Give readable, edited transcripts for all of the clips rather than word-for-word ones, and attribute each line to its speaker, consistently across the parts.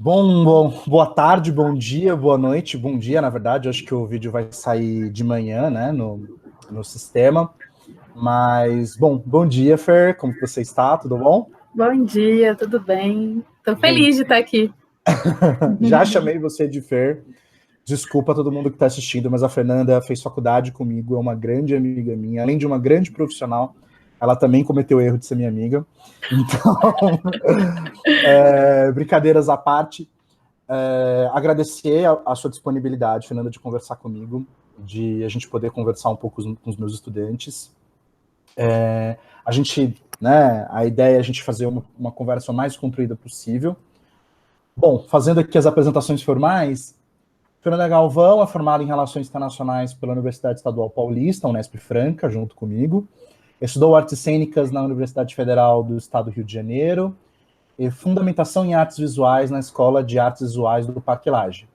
Speaker 1: Boa tarde, bom dia, boa noite, bom dia, na verdade, acho que o vídeo vai sair de manhã, né, no sistema, mas, bom dia, Fer, como você está, tudo bom?
Speaker 2: Bom dia, tudo bem? Estou feliz de estar aqui.
Speaker 1: Já chamei você de Fer, desculpa a todo mundo que está assistindo, mas a Fernanda fez faculdade comigo, é uma grande amiga minha, além de uma grande profissional, ela também cometeu o erro de ser minha amiga, então, brincadeiras à parte, agradecer a sua disponibilidade, Fernanda, de conversar comigo, de a gente poder conversar um pouco com os meus estudantes. A ideia é a gente fazer uma conversa o mais construída possível. Bom, fazendo aqui as apresentações formais, Fernanda Galvão é formada em Relações Internacionais pela Universidade Estadual Paulista, Unesp Franca, junto comigo. Estudou Artes Cênicas na Universidade Federal do Estado do Rio de Janeiro, e Fundamentação em Artes Visuais na Escola de Artes Visuais do Parque Lage.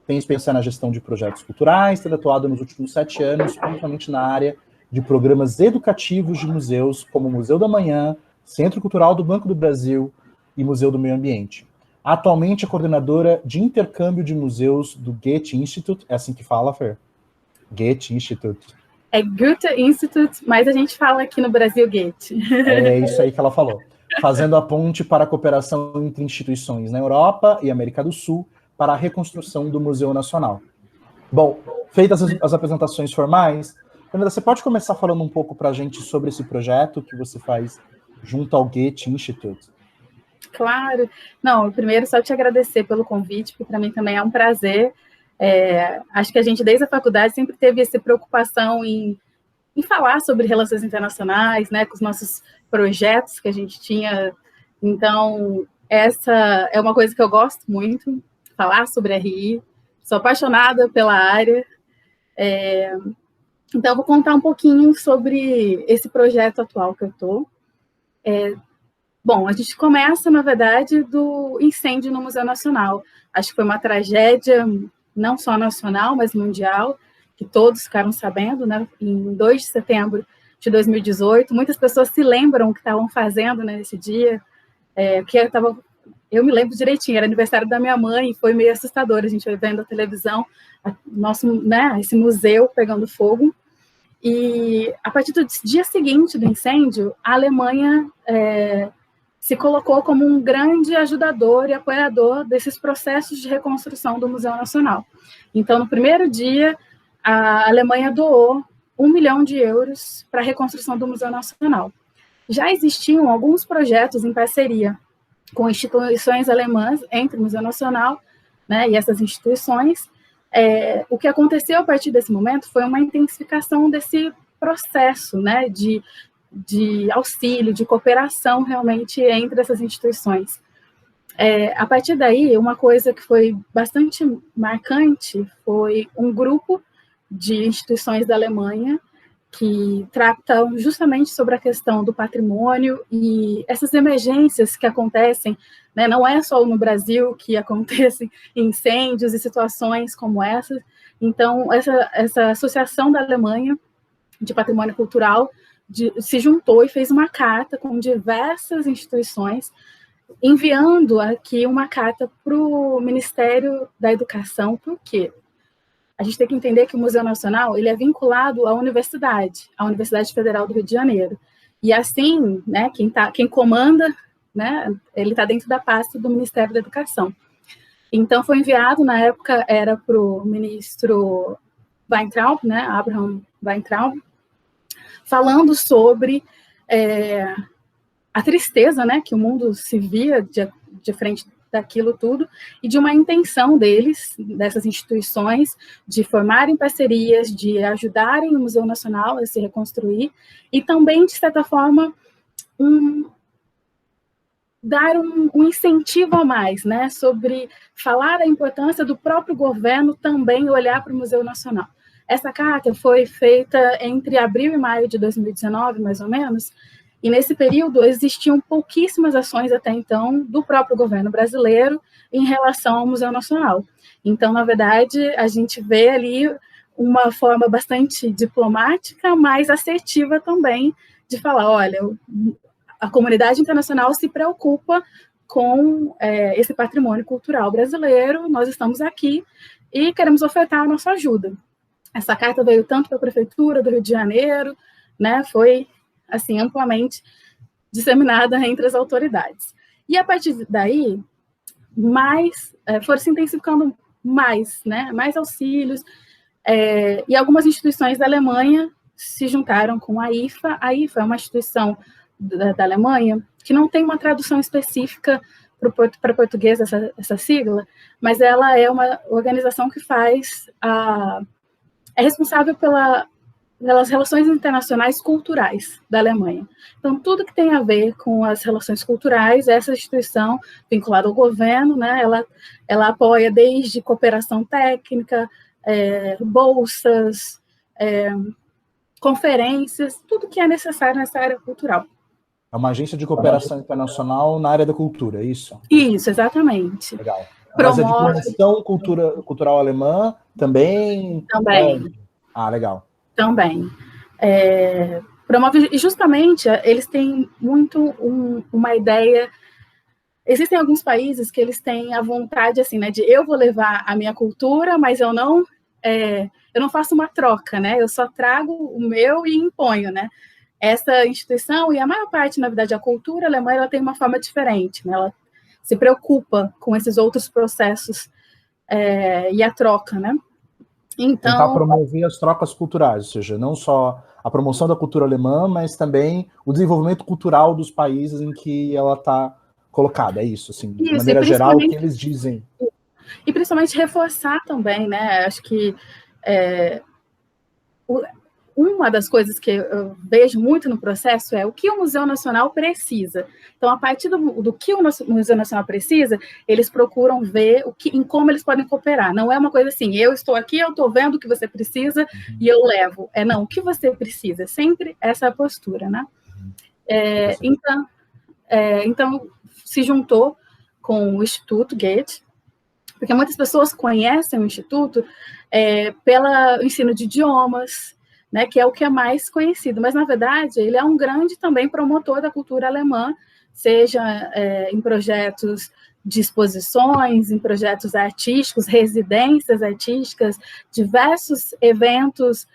Speaker 1: Tem experiência na gestão de projetos culturais, tem atuado nos últimos 7 anos, principalmente na área de programas educativos de museus, como o Museu da Manhã, Centro Cultural do Banco do Brasil e Museu do Meio Ambiente. Atualmente é coordenadora de intercâmbio de museus do Goethe Institute, é assim que fala, Fer? Goethe Institute.
Speaker 2: É Goethe Institute, mas a gente fala aqui no Brasil Goethe.
Speaker 1: É isso aí que ela falou. Fazendo a ponte para a cooperação entre instituições na Europa e América do Sul para a reconstrução do Museu Nacional. Bom, feitas as apresentações formais, Fernanda, você pode começar falando um pouco para a gente sobre esse projeto que você faz junto ao Goethe Institute?
Speaker 2: Claro. Não, primeiro só te agradecer pelo convite, porque para mim também é um prazer. Acho que a gente, desde a faculdade, sempre teve essa preocupação em falar sobre relações internacionais, né, com os nossos projetos que a gente tinha. Então, essa é uma coisa que eu gosto muito, falar sobre RI. Sou apaixonada pela área. Então, eu vou contar um pouquinho sobre esse projeto atual que eu estou. Bom, a gente começa, na verdade, do incêndio no Museu Nacional. Acho que foi uma tragédia, não só nacional, mas mundial, que todos ficaram sabendo, né? Em 2 de setembro de 2018. Muitas pessoas se lembram o que estavam fazendo, né, nesse dia. Eu me lembro direitinho, era aniversário da minha mãe, e foi meio assustador, a gente foi vendo a televisão, esse museu pegando fogo. E a partir do dia seguinte do incêndio, a Alemanha se colocou como um grande ajudador e apoiador desses processos de reconstrução do Museu Nacional. Então, no primeiro dia, a Alemanha doou 1 milhão de euros para a reconstrução do Museu Nacional. Já existiam alguns projetos em parceria com instituições alemãs, entre o Museu Nacional, né, e essas instituições. O que aconteceu a partir desse momento foi uma intensificação desse processo, né, de auxílio, de cooperação realmente entre essas instituições. A partir daí, uma coisa que foi bastante marcante foi um grupo de instituições da Alemanha que tratam justamente sobre a questão do patrimônio e essas emergências que acontecem, né, não é só no Brasil que acontecem incêndios e situações como essas. Então, essa associação da Alemanha de patrimônio cultural se juntou e fez uma carta com diversas instituições, enviando aqui uma carta para o Ministério da Educação. Por quê? A gente tem que entender que o Museu Nacional ele é vinculado à Universidade Federal do Rio de Janeiro. E assim, né, quem comanda, né, ele está dentro da pasta do Ministério da Educação. Então, foi enviado, na época, era para o ministro Weintraub, né, Abraham Weintraub, falando sobre a tristeza, né, que o mundo se via de frente daquilo tudo, e de uma intenção deles, dessas instituições, de formarem parcerias, de ajudarem o Museu Nacional a se reconstruir, e também, de certa forma, dar um incentivo a mais, né, sobre falar da importância do próprio governo também olhar para o Museu Nacional. Essa carta foi feita entre abril e maio de 2019, mais ou menos, e nesse período existiam pouquíssimas ações até então do próprio governo brasileiro em relação ao Museu Nacional. Então, na verdade, a gente vê ali uma forma bastante diplomática, mas assertiva também, de falar, olha, a comunidade internacional se preocupa com esse patrimônio cultural brasileiro. Nós estamos aqui e queremos ofertar a nossa ajuda. Essa carta veio tanto para a Prefeitura do Rio de Janeiro, né, foi assim, amplamente disseminada entre as autoridades. E a partir daí, foram se intensificando mais auxílios, e algumas instituições da Alemanha se juntaram com a IFA. A IFA é uma instituição da Alemanha que não tem uma tradução específica para português, essa sigla, mas ela é uma organização que é responsável pelas relações internacionais culturais da Alemanha. Então, tudo que tem a ver com as relações culturais, essa instituição, vinculada ao governo, né, ela apoia desde cooperação técnica, bolsas, conferências, tudo que é necessário nessa área cultural.
Speaker 1: É uma agência de cooperação internacional na área da cultura, é isso?
Speaker 2: Isso, exatamente.
Speaker 1: Legal. Mas é de promoção cultural alemã também?
Speaker 2: Também.
Speaker 1: Legal.
Speaker 2: Também. Promove, e justamente, eles têm muito uma ideia. Existem alguns países que eles têm a vontade, assim, né, de eu vou levar a minha cultura, mas eu não faço uma troca, né, eu só trago o meu e imponho, né. Essa instituição, e a maior parte, na verdade, a cultura alemã, ela tem uma forma diferente, né, ela se preocupa com esses outros processos e a troca, né. Então,
Speaker 1: tentar promover as trocas culturais, ou seja, não só a promoção da cultura alemã, mas também o desenvolvimento cultural dos países em que ela está colocada, é isso, assim, de maneira geral, o que eles dizem.
Speaker 2: E principalmente reforçar também, né, acho que uma das coisas que eu vejo muito no processo é o que o Museu Nacional precisa. Então, a partir do que o Museu Nacional precisa, eles procuram ver em como eles podem cooperar. Não é uma coisa assim, eu estou aqui, eu estou vendo o que você precisa e eu levo. Não, o que você precisa. Sempre essa postura, né? Então, se juntou com o Instituto Goethe, porque muitas pessoas conhecem o Instituto pelo ensino de idiomas, né, que é o que é mais conhecido, mas, na verdade, ele é um grande também promotor da cultura alemã, seja em projetos de exposições, em projetos artísticos, residências artísticas, diversos eventos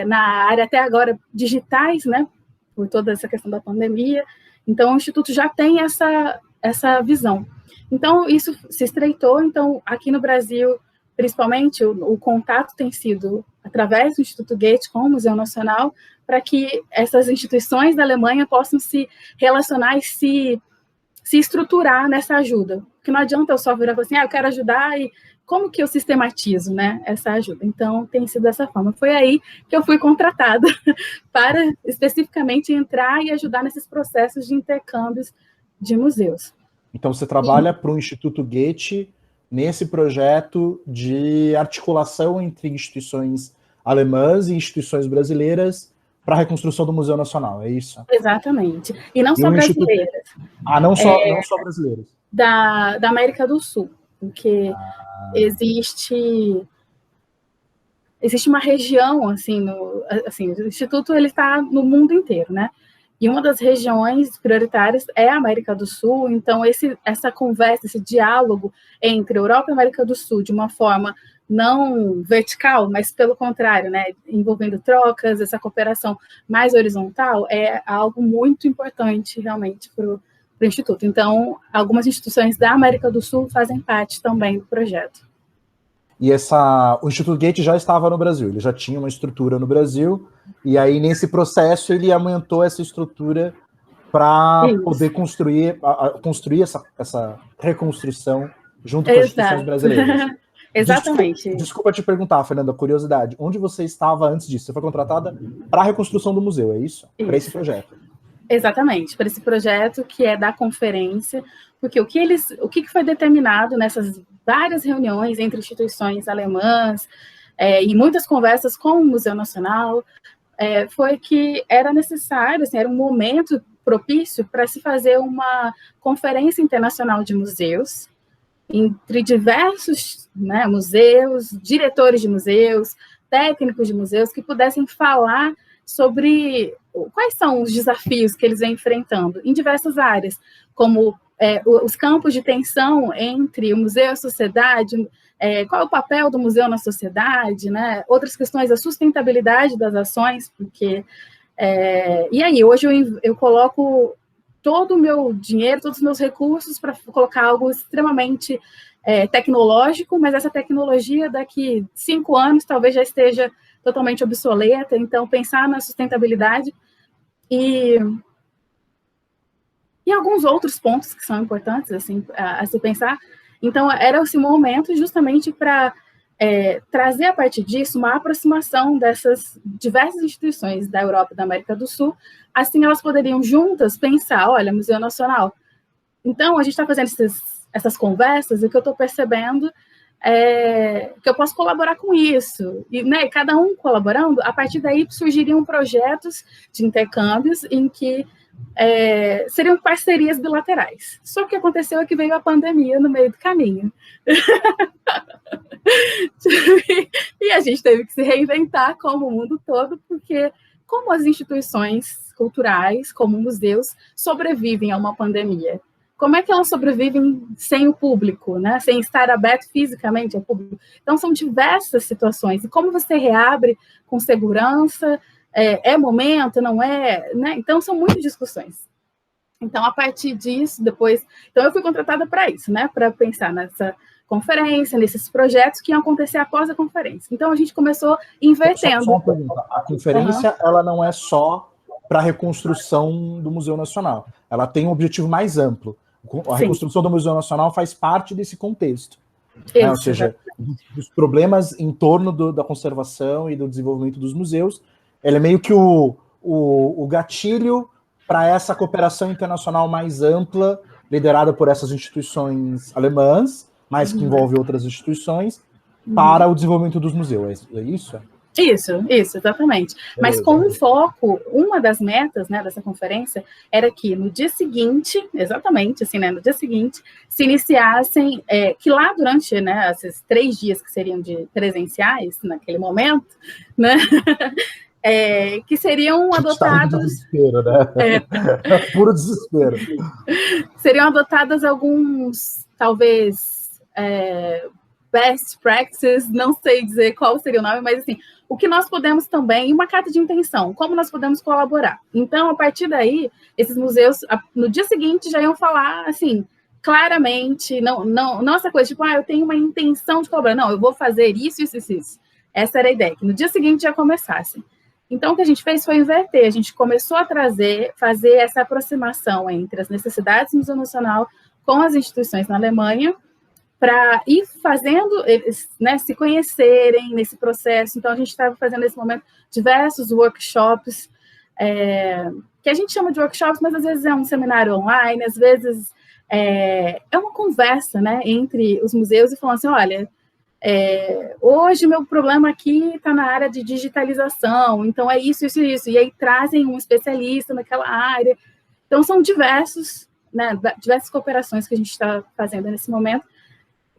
Speaker 2: na área, até agora, digitais, né, por toda essa questão da pandemia. Então, o Instituto já tem essa visão. Então, isso se estreitou. Então, aqui no Brasil, principalmente, o contato tem sido através do Instituto Goethe com o Museu Nacional, para que essas instituições da Alemanha possam se relacionar e se estruturar nessa ajuda. Porque não adianta eu só virar e falar assim, eu quero ajudar, e como que eu sistematizo, né, essa ajuda? Então, tem sido dessa forma. Foi aí que eu fui contratada para, especificamente, entrar e ajudar nesses processos de intercâmbios de museus.
Speaker 1: Então, você trabalha para o Instituto Goethe nesse projeto de articulação entre instituições alemãs e instituições brasileiras para a reconstrução do Museu Nacional, é isso?
Speaker 2: Exatamente. E não só brasileiras.
Speaker 1: Não só brasileiras.
Speaker 2: Da América do Sul, porque existe uma região, assim, o Instituto está no mundo inteiro, né? E uma das regiões prioritárias é a América do Sul. Então, essa conversa, esse diálogo entre Europa e América do Sul, de uma forma não vertical, mas pelo contrário, né, envolvendo trocas, essa cooperação mais horizontal, é algo muito importante, realmente, para o Instituto. Então, algumas instituições da América do Sul fazem parte também do projeto.
Speaker 1: E o Instituto Goethe já estava no Brasil, ele já tinha uma estrutura no Brasil, e aí nesse processo ele aumentou essa estrutura para poder construir essa reconstrução junto com as instituições brasileiras.
Speaker 2: Exatamente.
Speaker 1: Desculpa te perguntar, Fernanda, curiosidade, onde você estava antes disso? Você foi contratada para a reconstrução do museu, é isso? Para esse projeto?
Speaker 2: Exatamente, para esse projeto que é da conferência, porque o que foi determinado nessas várias reuniões entre instituições alemãs e muitas conversas com o Museu Nacional, foi que era necessário, assim, era um momento propício para se fazer uma conferência internacional de museus, entre diversos, né, museus, diretores de museus, técnicos de museus, que pudessem falar sobre quais são os desafios que eles vêm enfrentando em diversas áreas, como os campos de tensão entre o museu e a sociedade, qual é o papel do museu na sociedade, né? Outras questões, a sustentabilidade das ações, porque... e aí, hoje eu coloco todo o meu dinheiro, todos os meus recursos para colocar algo extremamente tecnológico, mas essa tecnologia daqui 5 anos talvez já esteja totalmente obsoleta, então pensar na sustentabilidade e alguns outros pontos que são importantes assim, a se pensar. Então, era esse momento justamente para trazer a partir disso uma aproximação dessas diversas instituições da Europa e da América do Sul, assim elas poderiam juntas pensar, olha, Museu Nacional. Então, a gente está fazendo essas conversas e o que eu estou percebendo que eu posso colaborar com isso. E, né, cada um colaborando, a partir daí surgiriam projetos de intercâmbios em que seriam parcerias bilaterais. Só que o que aconteceu é que veio a pandemia no meio do caminho. E a gente teve que se reinventar como o mundo todo, porque como as instituições culturais, como museus, sobrevivem a uma pandemia? Como é que elas sobrevivem sem o público, né? Sem estar aberto fisicamente ao público? Então, são diversas situações. E como você reabre com segurança? Momento, não é? Né? Então, são muitas discussões. Então, a partir disso, depois... Então, eu fui contratada para isso, né? Para pensar nessa conferência, nesses projetos que iam acontecer após a conferência. Então, a gente começou invertendo.
Speaker 1: Só uma pergunta. A conferência, ela não é só para a reconstrução do Museu Nacional. Ela tem um objetivo mais amplo. A reconstrução do Museu Nacional faz parte desse contexto. Né? Ou seja, dos problemas em torno da conservação e do desenvolvimento dos museus, ele é meio que o gatilho para essa cooperação internacional mais ampla, liderada por essas instituições alemãs, mas que envolve outras instituições, para o desenvolvimento dos museus. É isso?
Speaker 2: Isso, exatamente. Mas com um foco, uma das metas, né, dessa conferência era que no dia seguinte, exatamente assim, né, no dia seguinte, se iniciassem, que lá durante, né, esses 3 dias que seriam de presenciais, naquele momento, né, que seriam adotados...
Speaker 1: Desespero, né? Puro desespero.
Speaker 2: Seriam adotadas alguns, talvez... best practices, não sei dizer qual seria o nome, mas assim, o que nós podemos também, uma carta de intenção, como nós podemos colaborar. Então, a partir daí, esses museus, no dia seguinte, já iam falar, assim, claramente, não essa coisa, tipo, eu tenho uma intenção de colaborar, não, eu vou fazer isso. Essa era a ideia, que no dia seguinte já começasse. Então, o que a gente fez foi inverter, a gente começou a fazer essa aproximação entre as necessidades do Museu Nacional com as instituições na Alemanha, para ir fazendo eles, né, se conhecerem nesse processo. Então, a gente estava fazendo, nesse momento, diversos workshops, que a gente chama de workshops, mas às vezes é um seminário online, às vezes é uma conversa, né, entre os museus e falando assim, olha, hoje meu problema aqui está na área de digitalização, então é isso. E aí trazem um especialista naquela área. Então, são diversas cooperações que a gente está fazendo nesse momento.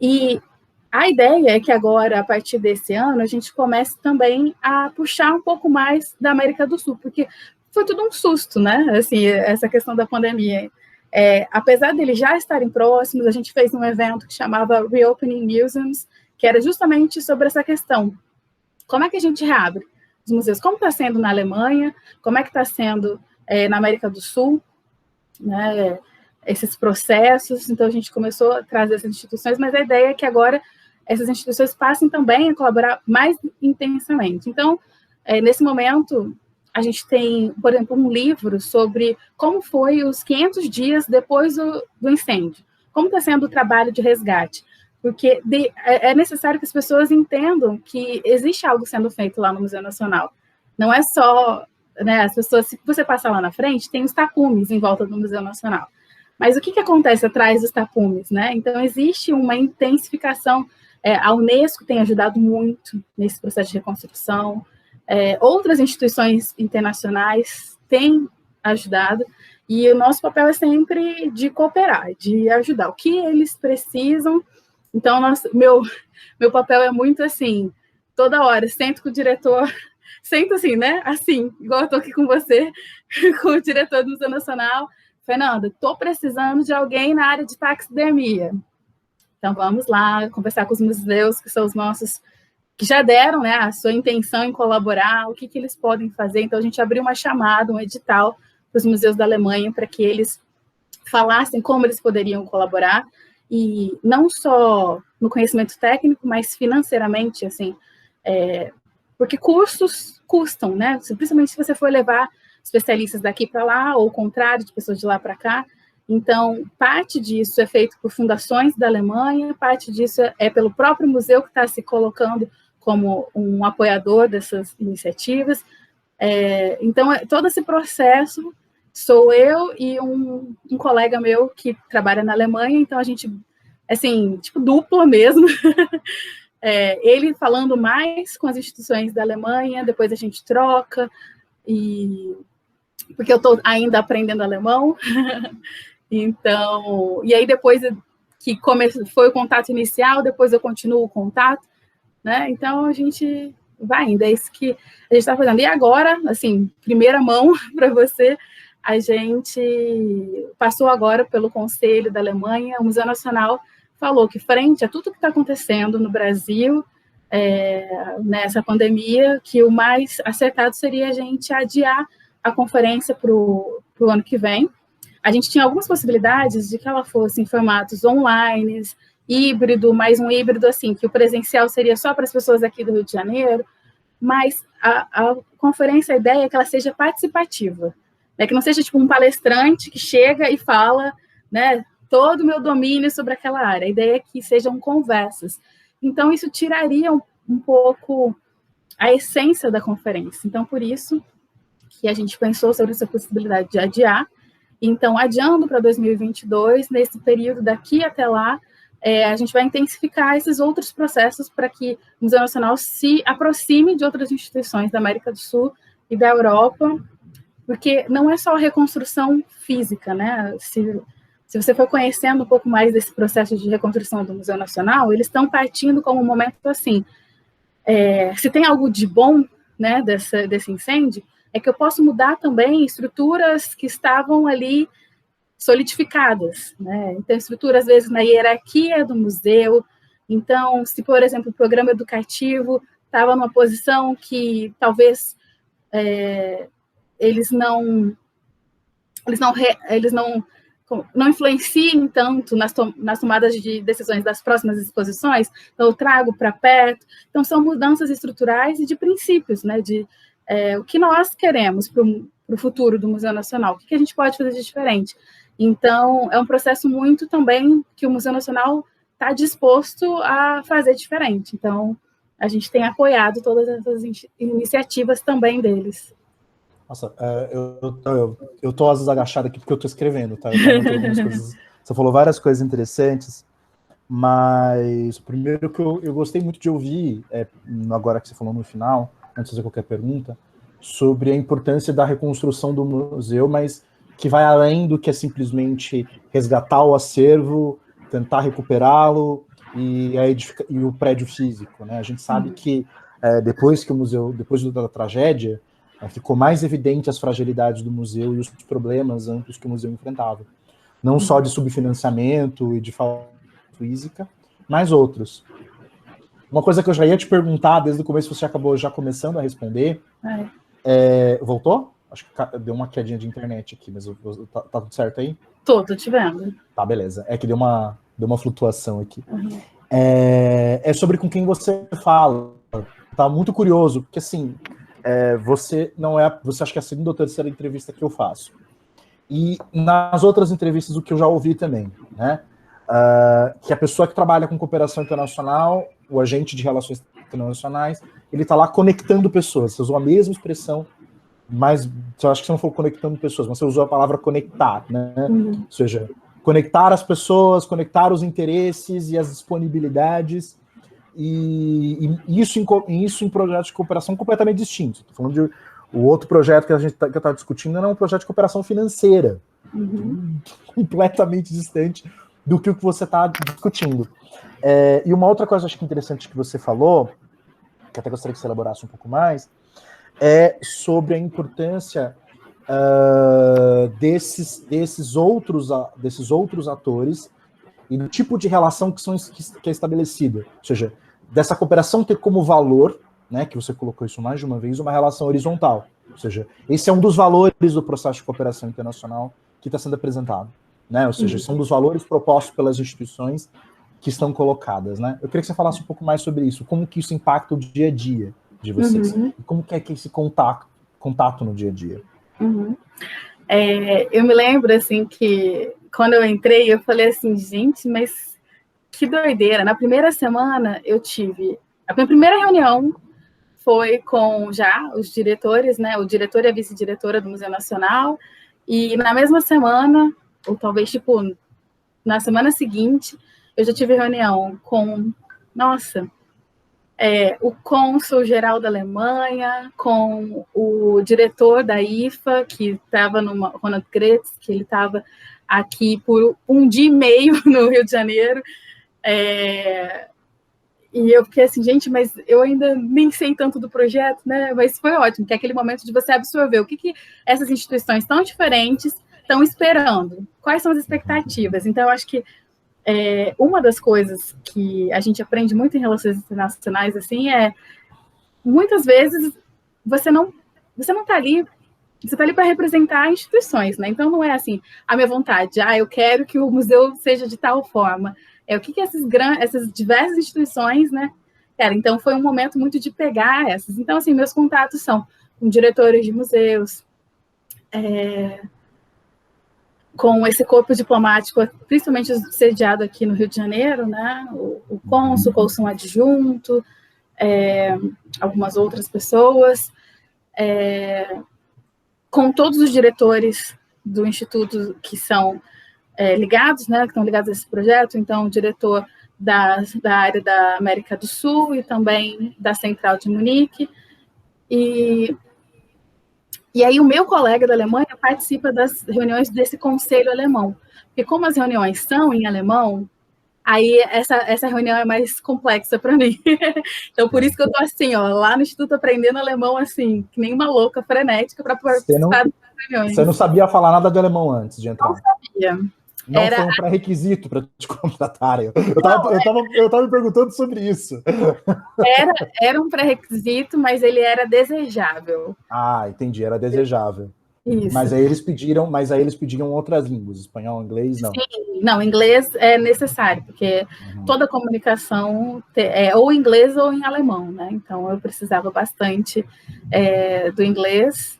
Speaker 2: E a ideia é que agora, a partir desse ano, a gente comece também a puxar um pouco mais da América do Sul, porque foi tudo um susto, né? Assim, essa questão da pandemia. Apesar deles já estarem próximos, a gente fez um evento que chamava Reopening Museums, que era justamente sobre essa questão. Como é que a gente reabre os museus? Como está sendo na Alemanha? Como é que está sendo na América do Sul? Né? Esses processos, então a gente começou a trazer essas instituições, mas a ideia é que agora essas instituições passem também a colaborar mais intensamente. Então, nesse momento, a gente tem, por exemplo, um livro sobre como foi os 500 dias depois do incêndio, como está sendo o trabalho de resgate, porque é necessário que as pessoas entendam que existe algo sendo feito lá no Museu Nacional. Não é só, né, as pessoas, se você passar lá na frente, tem os tapumes em volta do Museu Nacional. Mas o que acontece atrás dos tapumes, né? Então, existe uma intensificação. A Unesco tem ajudado muito nesse processo de reconstrução. Outras instituições internacionais têm ajudado. E o nosso papel é sempre de cooperar, de ajudar. O que eles precisam. Então, meu papel é muito assim, toda hora, sento com o diretor, sento assim, né? Assim, igual eu estou aqui com você, com o diretor do Museu Nacional, Fernanda, estou precisando de alguém na área de taxidermia. Então, vamos lá conversar com os museus, que são os nossos, que já deram, né, a sua intenção em colaborar, o que eles podem fazer. Então, a gente abriu uma chamada, um edital para os museus da Alemanha, para que eles falassem como eles poderiam colaborar, e não só no conhecimento técnico, mas financeiramente, assim, porque cursos custam, né? Principalmente se você for levar especialistas daqui para lá, ou o contrário, de pessoas de lá para cá. Então, parte disso é feito por fundações da Alemanha, parte disso é pelo próprio museu que está se colocando como um apoiador dessas iniciativas. Então, todo esse processo sou eu e um colega meu que trabalha na Alemanha, então a gente, assim, tipo, dupla mesmo. Ele falando mais com as instituições da Alemanha, depois a gente troca, porque eu estou ainda aprendendo alemão. Então, e aí depois que foi o contato inicial, depois eu continuo o contato, né? Então a gente vai indo, é isso que a gente está fazendo. E agora, assim, primeira mão para você, a gente passou agora pelo Conselho da Alemanha, o Museu Nacional falou que, frente a tudo que está acontecendo no Brasil, nessa pandemia, que o mais acertado seria a gente adiar a conferência para o ano que vem. A gente tinha algumas possibilidades de que ela fosse em formatos online, híbrido, mais um híbrido, assim, que o presencial seria só para as pessoas aqui do Rio de Janeiro, mas a conferência, a ideia é que ela seja participativa, né, que não seja tipo um palestrante que chega e fala, né, todo o meu domínio sobre aquela área. A ideia é que sejam conversas. Então, isso tiraria um pouco a essência da conferência. Então, por isso que a gente pensou sobre essa possibilidade de adiar. Então, adiando para 2022, nesse período daqui até lá, a gente vai intensificar esses outros processos para que o Museu Nacional se aproxime de outras instituições da América do Sul e da Europa, porque não é só a reconstrução física, né? Se você for conhecendo um pouco mais desse processo de reconstrução do Museu Nacional, eles estão partindo como um momento assim, se tem algo de bom, né, desse incêndio, é que eu posso mudar também estruturas que estavam ali solidificadas, né? Então, estruturas, às vezes, na hierarquia do museu. Então, se, por exemplo, o programa educativo estava numa posição que talvez eles não influenciem tanto nas tomadas de decisões das próximas exposições, então eu trago para perto. Então, são mudanças estruturais e de princípios, né, o que nós queremos para o futuro do Museu Nacional, o que a gente pode fazer de diferente. Então, é um processo muito também que o Museu Nacional está disposto a fazer diferente. Então, a gente tem apoiado todas essas iniciativas também deles.
Speaker 1: Nossa, eu tô às vezes agachado aqui porque eu tô escrevendo, tá? Algumas coisas, você falou várias coisas interessantes, mas primeiro que eu gostei muito de ouvir, agora que você falou no final, antes de fazer qualquer pergunta, sobre a importância da reconstrução do museu, mas que vai além do que é simplesmente resgatar o acervo, tentar recuperá-lo e o prédio físico, né? A gente sabe que depois da tragédia, ficou mais evidente as fragilidades do museu e os problemas amplos que o museu enfrentava. Não só de subfinanciamento e de falta física, mas outros. Uma coisa que eu já ia te perguntar desde o começo, você acabou já começando a responder. Voltou? Acho que deu uma quedinha de internet aqui, mas tá tudo certo aí?
Speaker 2: Tô te vendo.
Speaker 1: Tá, beleza. É que deu uma flutuação aqui. Uhum. É sobre com quem você fala. Tá muito curioso, porque assim, você acha que é a segunda ou terceira entrevista que eu faço. E nas outras entrevistas, o que eu já ouvi também, né? Que a pessoa que trabalha com cooperação internacional, o agente de relações internacionais, ele está lá conectando pessoas. Você usou a mesma expressão, mas eu acho que você não falou conectando pessoas, mas você usou a palavra conectar, né? Uhum. Ou seja, conectar as pessoas, conectar os interesses e as disponibilidades, e isso em projetos de cooperação completamente distintos. Estou falando de o outro projeto que eu estava discutindo era um projeto de cooperação financeira, completamente distante do que você está discutindo. E uma outra coisa acho que interessante que você falou, que até gostaria que você elaborasse um pouco mais, é sobre a importância desses outros atores e do tipo de relação que é estabelecida. Ou seja, dessa cooperação ter como valor, né, que você colocou isso mais de uma vez, uma relação horizontal. Ou seja, esse é um dos valores do processo de cooperação internacional que está sendo apresentado. Né? Ou seja, são dos valores propostos pelas instituições que estão colocadas. Né? Eu queria que você falasse um pouco mais sobre isso, como que isso impacta o dia a dia de vocês, e como que é esse contato no dia a dia.
Speaker 2: Eu me lembro, assim, que quando eu entrei, eu falei assim, gente, mas que doideira. Na primeira semana, eu tive... A minha primeira reunião foi com já os diretores, né? O diretor e a vice-diretora do Museu Nacional, e na mesma semana, ou talvez, tipo, na semana seguinte, eu já tive reunião com, o cônsul-geral da Alemanha, com o diretor da IFA, que estava no Ronald Gretz, que ele estava aqui por um dia e meio no Rio de Janeiro. E eu fiquei assim, gente, mas eu ainda nem sei tanto do projeto, né? Mas foi ótimo, que é aquele momento de você absorver o que essas instituições tão diferentes estão esperando, quais são as expectativas. Então, eu acho que uma das coisas que a gente aprende muito em relações internacionais, assim, muitas vezes você não está ali, você está ali para representar instituições, né? Então não é assim, a minha vontade, eu quero que o museu seja de tal forma. O que essas diversas instituições, né? Então foi um momento muito de pegar essas. Então, assim, meus contatos são com diretores de museus, com esse corpo diplomático, principalmente sediado aqui no Rio de Janeiro, né? O cônsul, o cônsul adjunto, algumas outras pessoas, com todos os diretores do Instituto que são ligados, né? Que estão ligados a esse projeto. Então, o diretor da área da América do Sul e também da Central de Munique. E aí o meu colega da Alemanha participa das reuniões desse conselho alemão. Porque como as reuniões são em alemão, aí essa reunião é mais complexa para mim. Então, por isso que eu estou assim, lá no Instituto aprendendo alemão, assim, que nem uma louca, frenética, para participar das reuniões.
Speaker 1: Você não sabia falar nada de alemão antes de entrar?
Speaker 2: Não sabia.
Speaker 1: Não foi um pré-requisito para te contratarem. Eu tava me perguntando sobre isso.
Speaker 2: Era um pré-requisito, mas ele era desejável.
Speaker 1: Entendi, era desejável.
Speaker 2: Isso.
Speaker 1: Mas aí eles pediam outras línguas, espanhol, inglês, não.
Speaker 2: Sim, não, inglês é necessário, porque toda comunicação é ou em inglês ou em alemão, né? Então eu precisava bastante do inglês.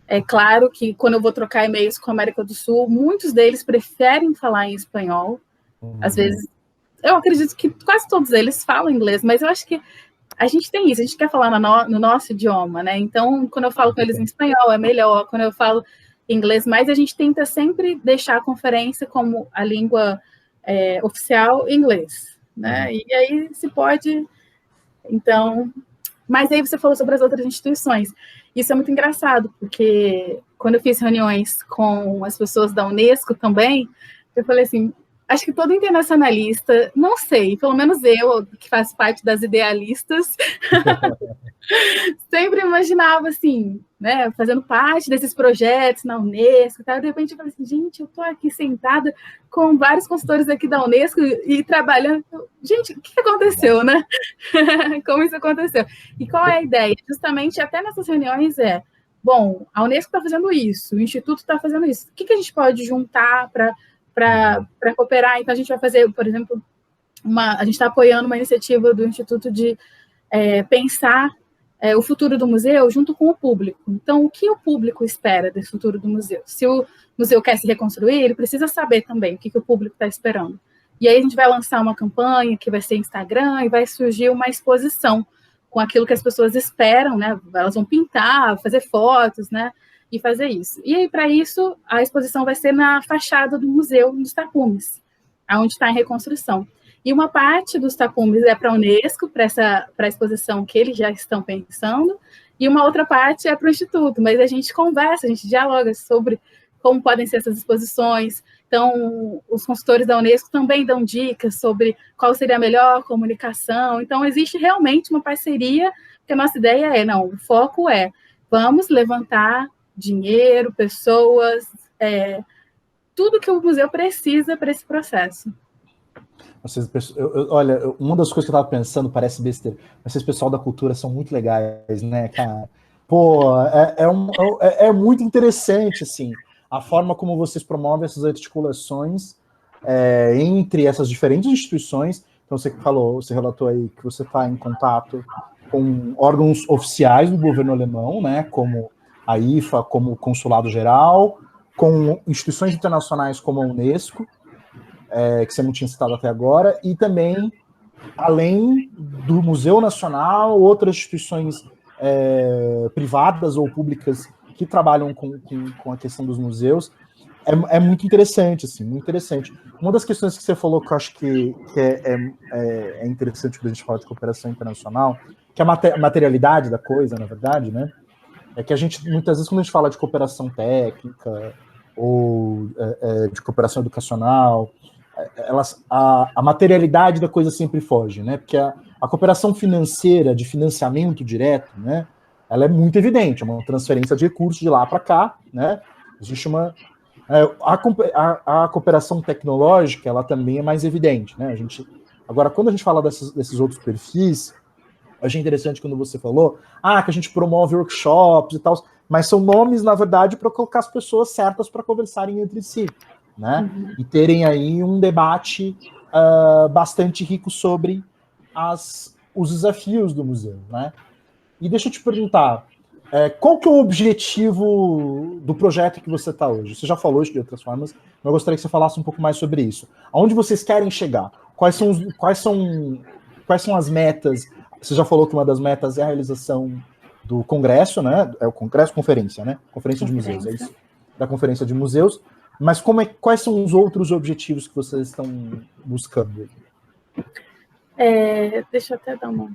Speaker 2: É claro que quando eu vou trocar e-mails com a América do Sul, muitos deles preferem falar em espanhol. Às vezes, eu acredito que quase todos eles falam inglês, mas eu acho que a gente tem isso, a gente quer falar no nosso idioma, né? Então, quando eu falo com eles em espanhol, é melhor. Quando eu falo inglês, mas a gente tenta sempre deixar a conferência como a língua oficial inglês, né? E aí, se pode... Então... Mas aí você falou sobre as outras instituições. Isso é muito engraçado, porque quando eu fiz reuniões com as pessoas da Unesco também, eu falei assim, acho que todo internacionalista, não sei, pelo menos eu, que faço parte das idealistas, sempre imaginava assim, né, fazendo parte desses projetos na Unesco, tá? De repente eu falei assim, gente, eu tô aqui sentada com vários consultores aqui da Unesco e trabalhando. Gente, o que aconteceu, né? Como isso aconteceu? E qual é a ideia? Justamente até nessas reuniões bom, a Unesco está fazendo isso, o Instituto está fazendo isso. O que a gente pode juntar para cooperar? Então a gente vai fazer, por exemplo, a gente está apoiando uma iniciativa do Instituto de pensar o futuro do museu junto com o público. Então, o que o público espera desse futuro do museu? Se o museu quer se reconstruir, ele precisa saber também o que o público está esperando. E aí a gente vai lançar uma campanha que vai ser Instagram e vai surgir uma exposição com aquilo que as pessoas esperam, né? Elas vão pintar, fazer fotos, né? E fazer isso. E aí, para isso, a exposição vai ser na fachada do museu dos tapumes, onde está em reconstrução. E uma parte dos tapumes é para a Unesco, para a exposição que eles já estão pensando, e uma outra parte é para o Instituto, mas a gente conversa, a gente dialoga sobre como podem ser essas exposições. Então, os consultores da Unesco também dão dicas sobre qual seria a melhor comunicação. Então, existe realmente uma parceria, porque a nossa ideia o foco vamos levantar dinheiro, pessoas, tudo que o museu precisa para esse processo.
Speaker 1: Olha, uma das coisas que eu estava pensando, parece besteira, mas esses pessoal da cultura são muito legais, né, cara? Pô, é muito interessante, assim, a forma como vocês promovem essas articulações entre essas diferentes instituições. Então, você relatou aí que você está em contato com órgãos oficiais do governo alemão, né, como a IFA, como o Consulado Geral, com instituições internacionais como a Unesco, que você não tinha citado até agora, e também, além do Museu Nacional, outras instituições privadas ou públicas que trabalham com a questão dos museus. É muito interessante, assim, muito interessante. Uma das questões que você falou que eu acho que é interessante quando a gente fala de cooperação internacional, que é a materialidade da coisa, na verdade, né? É que a gente, muitas vezes, quando a gente fala de cooperação técnica ou de cooperação educacional, a materialidade da coisa sempre foge, né? Porque a cooperação financeira, de financiamento direto, né? Ela é muito evidente, é uma transferência de recursos de lá para cá, né? Existe uma... a cooperação tecnológica, ela também é mais evidente, né? Agora, quando a gente fala desses outros perfis, eu achei interessante quando você falou que a gente promove workshops e tal, mas são nomes, na verdade, para colocar as pessoas certas para conversarem entre si, né? E terem aí um debate bastante rico sobre os desafios do museu, né? E deixa eu te perguntar, qual que é o objetivo do projeto que você está hoje? Você já falou isso de outras formas, mas eu gostaria que você falasse um pouco mais sobre isso. Aonde vocês querem chegar? Quais são as metas? Você já falou que uma das metas é a realização do congresso, né? É o congresso, conferência, né? Conferência de museus, é isso? Da conferência de museus. Mas quais são os outros objetivos que vocês estão buscando?
Speaker 2: Deixa eu até dar uma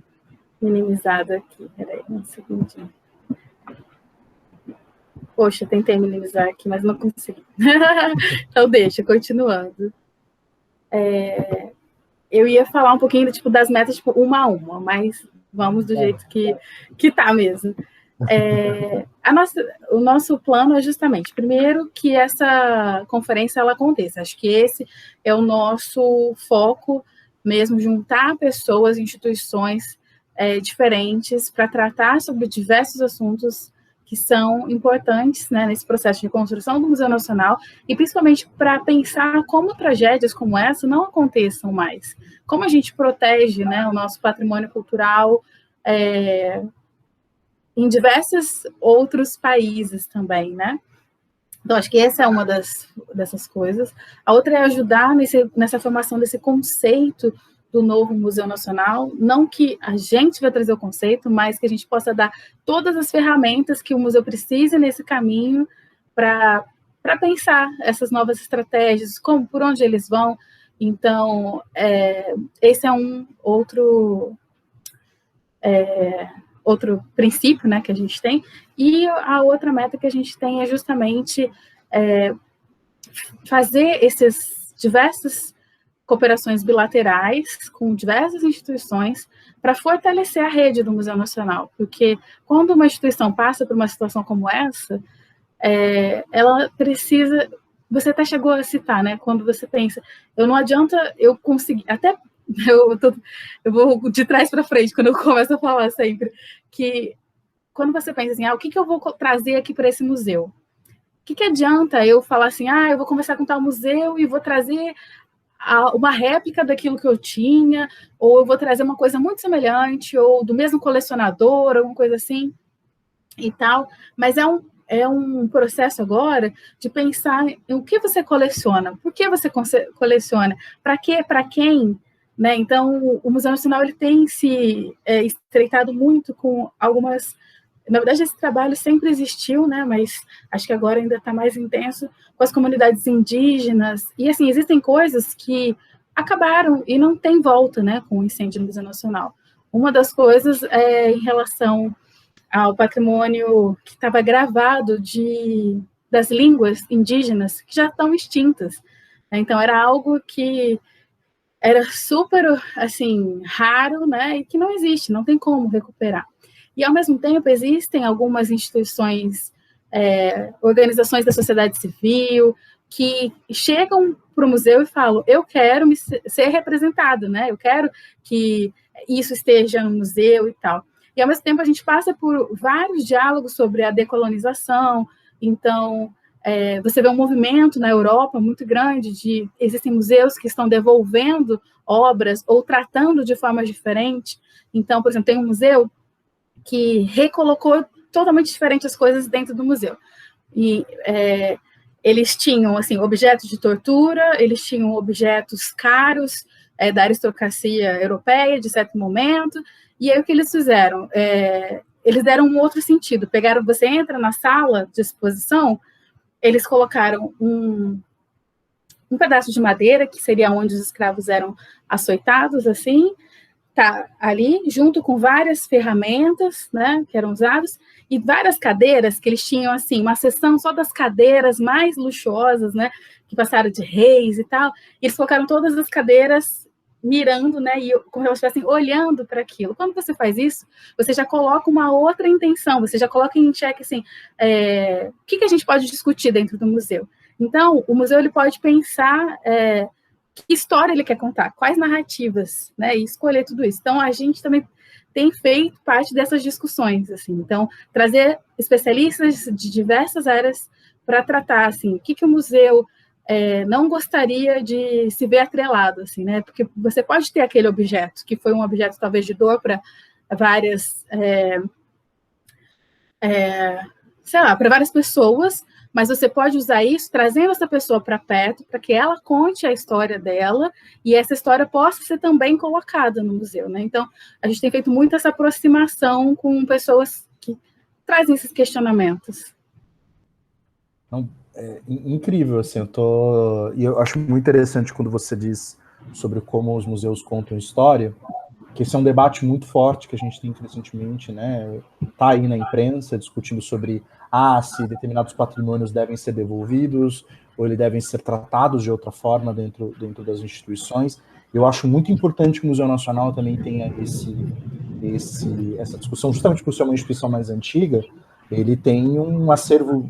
Speaker 2: minimizada aqui. Peraí, um segundinho. Poxa, tentei minimizar aqui, mas não consegui. Então, continuando. Eu ia falar um pouquinho das metas, uma a uma, mas vamos do jeito que tá mesmo. O nosso plano é justamente, primeiro, que essa conferência ela aconteça. Acho que esse é o nosso foco mesmo, juntar pessoas, instituições diferentes para tratar sobre diversos assuntos que são importantes, né, nesse processo de reconstrução do Museu Nacional, e principalmente para pensar como tragédias como essa não aconteçam mais. Como a gente protege, né, o nosso patrimônio cultural em diversos outros países também, né? Então, acho que essa é uma dessas coisas. A outra é ajudar nessa formação desse conceito do novo Museu Nacional, não que a gente vai trazer o conceito, mas que a gente possa dar todas as ferramentas que o museu precisa nesse caminho para pensar essas novas estratégias, por onde eles vão. Então, esse é um outro princípio, né, que a gente tem. E a outra meta que a gente tem é justamente fazer essas diversas cooperações bilaterais com diversas instituições para fortalecer a rede do Museu Nacional, porque quando uma instituição passa por uma situação como essa, ela precisa... Você até chegou a citar, né? Quando você pensa, não adianta eu conseguir... Até eu vou de trás para frente quando eu começo a falar sempre, que quando você pensa assim, o que eu vou trazer aqui para esse museu? O que adianta eu falar assim, eu vou conversar com tal museu e vou trazer uma réplica daquilo que eu tinha, ou eu vou trazer uma coisa muito semelhante, ou do mesmo colecionador, alguma coisa assim, e tal. Mas é um processo agora de pensar em o que você coleciona, por que você coleciona, para quê, para quem, né? Então, o Museu Nacional ele tem se estreitado muito com algumas... Na verdade, esse trabalho sempre existiu, né? Mas acho que agora ainda está mais intenso com as comunidades indígenas. E, assim, existem coisas que acabaram e não tem volta, né, com o incêndio no Museu Nacional. Uma das coisas é em relação ao patrimônio que estava gravado das línguas indígenas que já estão extintas. Então, era algo que era super, assim, raro, né, e que não existe, não tem como recuperar. E, ao mesmo tempo, existem algumas instituições organizações da sociedade civil, que chegam para o museu e falam, eu quero ser representado, né? Eu quero que isso esteja no museu e tal. E, ao mesmo tempo, a gente passa por vários diálogos sobre a decolonização. Então, você vê um movimento na Europa muito grande existem museus que estão devolvendo obras ou tratando de forma diferente. Então, por exemplo, tem um museu que recolocou totalmente diferente as coisas dentro do museu. E eles tinham, assim, objetos de tortura, eles tinham objetos caros da aristocracia europeia, de certo momento, e aí o que eles fizeram? Eles deram um outro sentido. Você entra na sala de exposição, eles colocaram um pedaço de madeira, que seria onde os escravos eram açoitados, assim, tá ali, junto com várias ferramentas, né, que eram usadas, e várias cadeiras, que eles tinham, assim, uma seção só das cadeiras mais luxuosas, né, que passaram de reis e tal, e eles colocaram todas as cadeiras mirando, né, e como elas estivessem olhando para aquilo. Quando você faz isso, você já coloca uma outra intenção, você já coloca em xeque, assim, o que a gente pode discutir dentro do museu. Então, o museu ele pode pensar que história ele quer contar, quais narrativas, né, e escolher tudo isso. Então, a gente também tem feito parte dessas discussões, assim. Então, trazer especialistas de diversas áreas para tratar, assim, o que o museu não gostaria de se ver atrelado, assim, né? Porque você pode ter aquele objeto, que foi um objeto talvez de dor para várias, sei lá, para várias pessoas, mas você pode usar isso trazendo essa pessoa para perto, para que ela conte a história dela e essa história possa ser também colocada no museu, né? Então, a gente tem feito muito essa aproximação com pessoas que trazem esses questionamentos.
Speaker 1: Então, incrível, assim, e eu acho muito interessante quando você diz sobre como os museus contam história, que esse é um debate muito forte que a gente tem recentemente, né, tá aí na imprensa, discutindo sobre se determinados patrimônios devem ser devolvidos, ou eles devem ser tratados de outra forma dentro das instituições. Eu acho muito importante que o Museu Nacional também tenha essa discussão, justamente por ser uma instituição mais antiga. Ele tem um acervo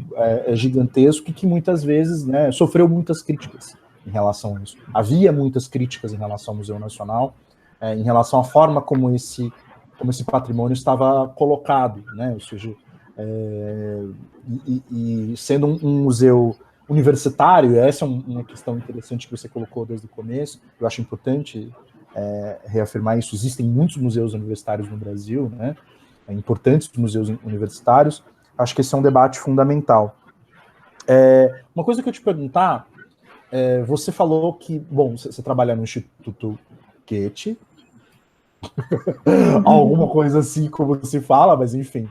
Speaker 1: gigantesco que muitas vezes, né, sofreu muitas críticas em relação a isso. Havia muitas críticas em relação ao Museu Nacional, em relação à forma como esse patrimônio estava colocado, né? Ou seja, e sendo um museu universitário, essa é uma questão interessante que você colocou desde o começo, eu acho importante reafirmar isso. Existem muitos museus universitários no Brasil, né? Importantes museus universitários. Acho que esse é um debate fundamental. Uma coisa que eu te perguntar, você falou que, bom, você trabalha no Instituto Goethe, alguma coisa assim como se fala, mas enfim.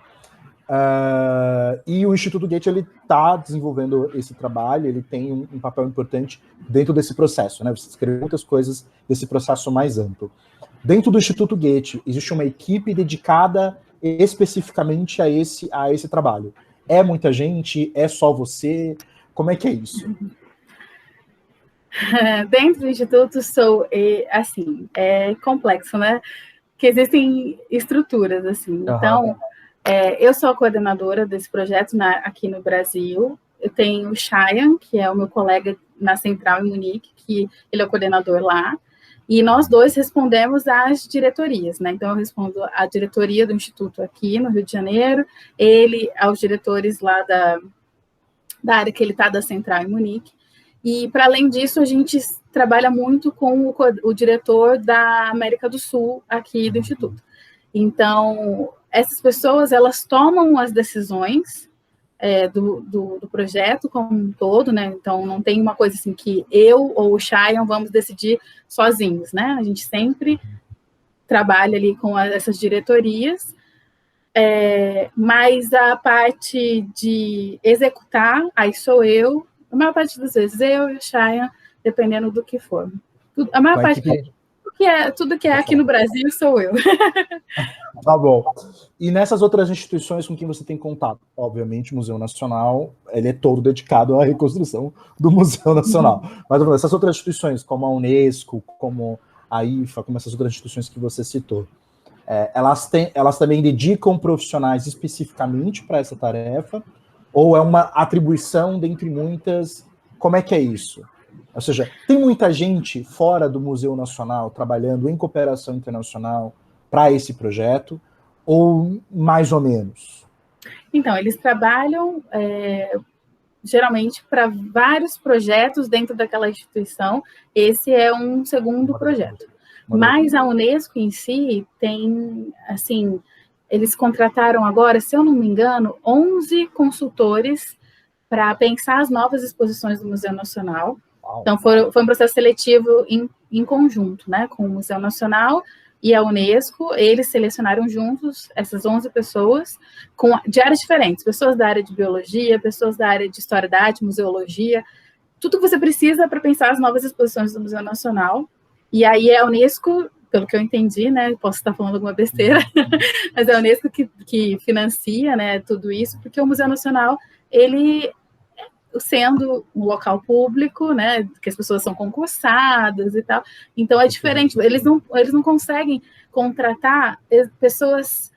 Speaker 1: E o Instituto Goethe ele está desenvolvendo esse trabalho, ele tem um papel importante dentro desse processo, né? Você escreveu muitas coisas desse processo mais amplo. Dentro do Instituto Goethe, existe uma equipe dedicada especificamente a esse trabalho. É muita gente? É só você? Como é que é isso?
Speaker 2: Dentro do Instituto, assim, é complexo, né? Que existem estruturas, assim. Uhum. Então, eu sou a coordenadora desse projeto aqui no Brasil. Eu tenho o Cheyenne, que é o meu colega na Central em Munique, que ele é o coordenador lá. E nós dois respondemos às diretorias, né? Então, eu respondo à diretoria do Instituto aqui no Rio de Janeiro, ele aos diretores lá da área que ele está, da Central em Munique. E, para além disso, a gente trabalha muito com o diretor da América do Sul aqui do Instituto. Então, essas pessoas, elas tomam as decisões do projeto como um todo, né? Então, não tem uma coisa assim que eu ou o Cheyenne vamos decidir sozinhos, né? A gente sempre trabalha ali com essas diretorias, mas a parte de executar, aí sou eu, a maior parte das vezes eu e o Cheyenne, dependendo do que for. A maior parte... Tudo que é aqui no Brasil sou eu.
Speaker 1: Tá bom. E nessas outras instituições com quem você tem contato? Obviamente, o Museu Nacional, ele é todo dedicado à reconstrução do Museu Nacional. Mas essas outras instituições, como a Unesco, como a IFA, como essas outras instituições que você citou, elas também dedicam profissionais especificamente para essa tarefa? Ou é uma atribuição dentre muitas? Como é que é isso? Ou seja, tem muita gente fora do Museu Nacional trabalhando em cooperação internacional para esse projeto, ou mais ou menos?
Speaker 2: Então, eles trabalham geralmente para vários projetos dentro daquela instituição. Esse é um segundo projeto. Mas a Unesco em si tem, assim, eles contrataram agora, se eu não me engano, 11 consultores para pensar as novas exposições do Museu Nacional. Então, foi um processo seletivo em conjunto, né, com o Museu Nacional e a Unesco. Eles selecionaram juntos essas 11 pessoas de áreas diferentes, pessoas da área de biologia, pessoas da área de história da arte, museologia, tudo que você precisa para pensar as novas exposições do Museu Nacional. E aí é a Unesco, pelo que eu entendi, né, posso estar falando alguma besteira, mas é a Unesco que financia, né, tudo isso, porque o Museu Nacional, ele, sendo um local público, né, que as pessoas são concursadas e tal, então é diferente, eles não conseguem contratar pessoas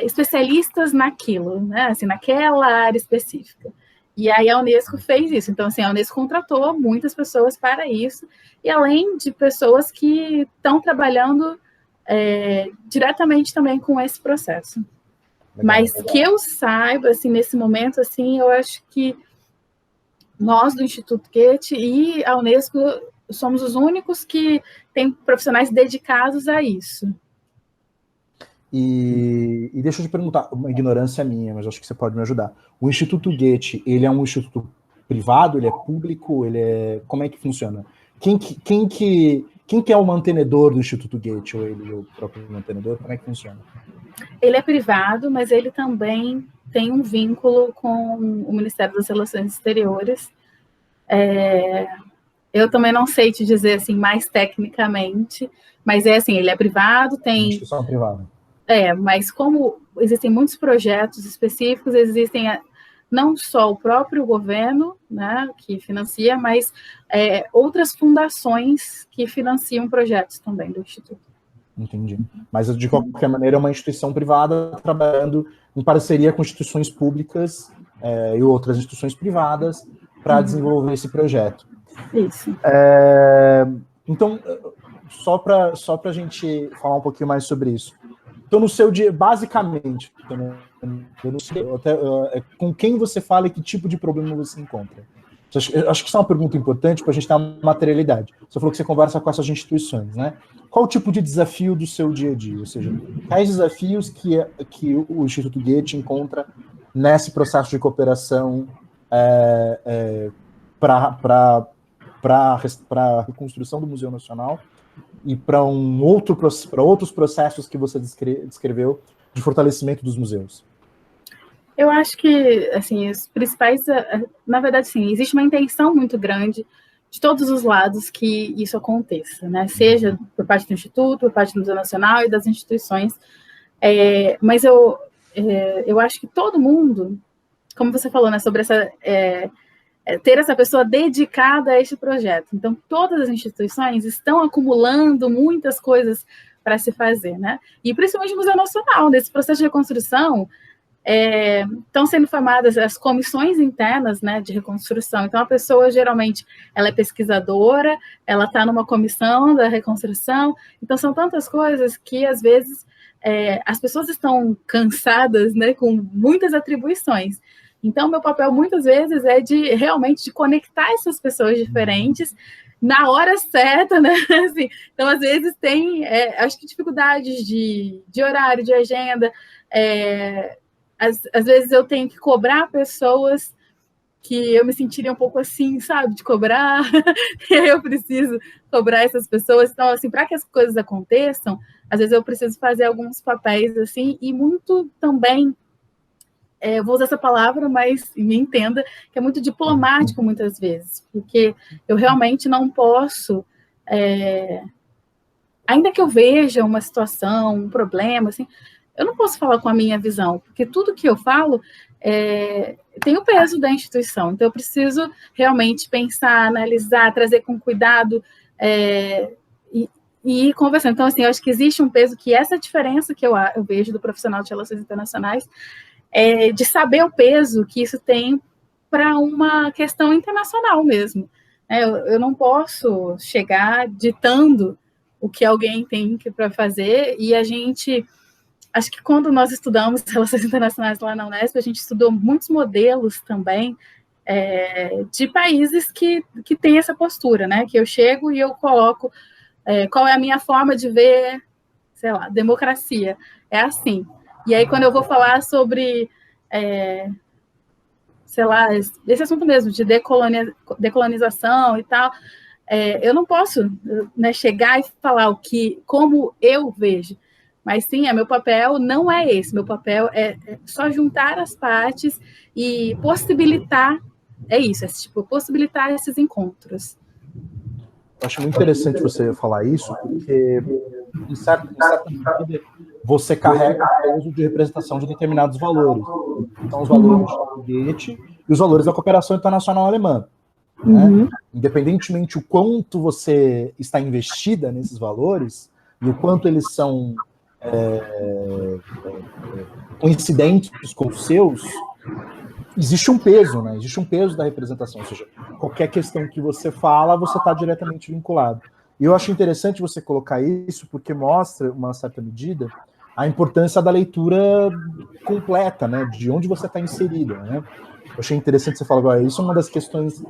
Speaker 2: especialistas naquilo, né, assim, naquela área específica. E aí a Unesco fez isso. Então, assim, a Unesco contratou muitas pessoas para isso, e além de pessoas que estão trabalhando diretamente também com esse processo. Legal, mas legal. Que eu saiba, assim, nesse momento, assim, eu acho que nós do Instituto Goethe e a Unesco somos os únicos que têm profissionais dedicados a isso.
Speaker 1: E deixa eu te perguntar, uma ignorância minha, mas acho que você pode me ajudar. O Instituto Goethe, ele é um instituto privado, ele é público, ele é... Como é que funciona? Quem que é o mantenedor do Instituto Goethe? Ou ele é o próprio mantenedor? Como é que funciona?
Speaker 2: Ele é privado, mas ele também tem um vínculo com o Ministério das Relações Exteriores. Eu também não sei te dizer assim mais tecnicamente, mas é assim, ele é privado, tem...
Speaker 1: Instituição privada.
Speaker 2: Mas como existem muitos projetos específicos, existem não só o próprio governo, né, que financia, mas outras fundações que financiam projetos também do Instituto.
Speaker 1: Entendi. Mas, de qualquer maneira, é uma instituição privada trabalhando em parceria com instituições públicas e outras instituições privadas para desenvolver esse projeto.
Speaker 2: Isso.
Speaker 1: Então, só para a gente falar um pouquinho mais sobre isso. Então, no seu dia, basicamente, eu não sei, com quem você fala e que tipo de problema você encontra? Eu acho que isso é uma pergunta importante para a gente ter uma materialidade. Você falou que você conversa com essas instituições, né? Qual o tipo de desafio do seu dia a dia? Ou seja, quais desafios que o Instituto Goethe encontra nesse processo de cooperação para a reconstrução do Museu Nacional e para outros processos que você descreveu de fortalecimento dos museus?
Speaker 2: Eu acho que, assim, os principais... Na verdade, sim, existe uma intenção muito grande de todos os lados que isso aconteça, né? Seja por parte do Instituto, por parte do Museu Nacional e das instituições. Mas eu acho que todo mundo, como você falou, né, sobre essa... ter essa pessoa dedicada a este projeto. Então, todas as instituições estão acumulando muitas coisas para se fazer, né? E principalmente o Museu Nacional, nesse processo de reconstrução, estão sendo formadas as comissões internas, né, de reconstrução. Então, a pessoa, geralmente, ela é pesquisadora, ela está numa comissão da reconstrução. Então, são tantas coisas que, às vezes, as pessoas estão cansadas, né, com muitas atribuições. Então, meu papel, muitas vezes, é realmente de conectar essas pessoas diferentes na hora certa, né? Assim, então, às vezes, tem, acho que dificuldades de horário, de agenda. Às vezes, eu tenho que cobrar pessoas que eu me sentiria um pouco assim, sabe? De cobrar. E aí eu preciso cobrar essas pessoas. Então, assim, para que as coisas aconteçam, às vezes eu preciso fazer alguns papéis, assim, e muito também... vou usar essa palavra, mas me entenda, que é muito diplomático muitas vezes, porque eu realmente não posso, ainda que eu veja uma situação, um problema, assim, eu não posso falar com a minha visão, porque tudo que eu falo tem o peso da instituição, então eu preciso realmente pensar, analisar, trazer com cuidado e ir conversando. Então, assim, eu acho que existe um peso que essa diferença que eu vejo do profissional de relações internacionais de saber o peso que isso tem para uma questão internacional mesmo. Eu não posso chegar ditando o que alguém tem para fazer, e a gente, acho que quando nós estudamos relações internacionais lá na Unesp, a gente estudou muitos modelos também de países que têm essa postura, né? Que eu chego e eu coloco qual é a minha forma de ver, sei lá, democracia. É assim. E aí, quando eu vou falar sobre, sei lá, esse assunto mesmo, de decolonização e tal, eu não posso, né, chegar e falar como eu vejo, mas sim, meu papel não é esse, meu papel é só juntar as partes e possibilitar, possibilitar esses encontros.
Speaker 1: Eu acho muito interessante você falar isso, porque, em certa medida, você carrega o peso de representação de determinados valores. Então, os valores do Goethe e os valores da cooperação internacional alemã. Né? Independentemente o quanto você está investida nesses valores e o quanto eles são coincidentes com os seus, existe um peso, né? Existe um peso da representação, ou seja, qualquer questão que você fala, você está diretamente vinculado. E eu acho interessante você colocar isso, porque mostra, uma certa medida, a importância da leitura completa, né? De onde você está inserido, né? Eu achei interessante você falar agora, isso é uma das questões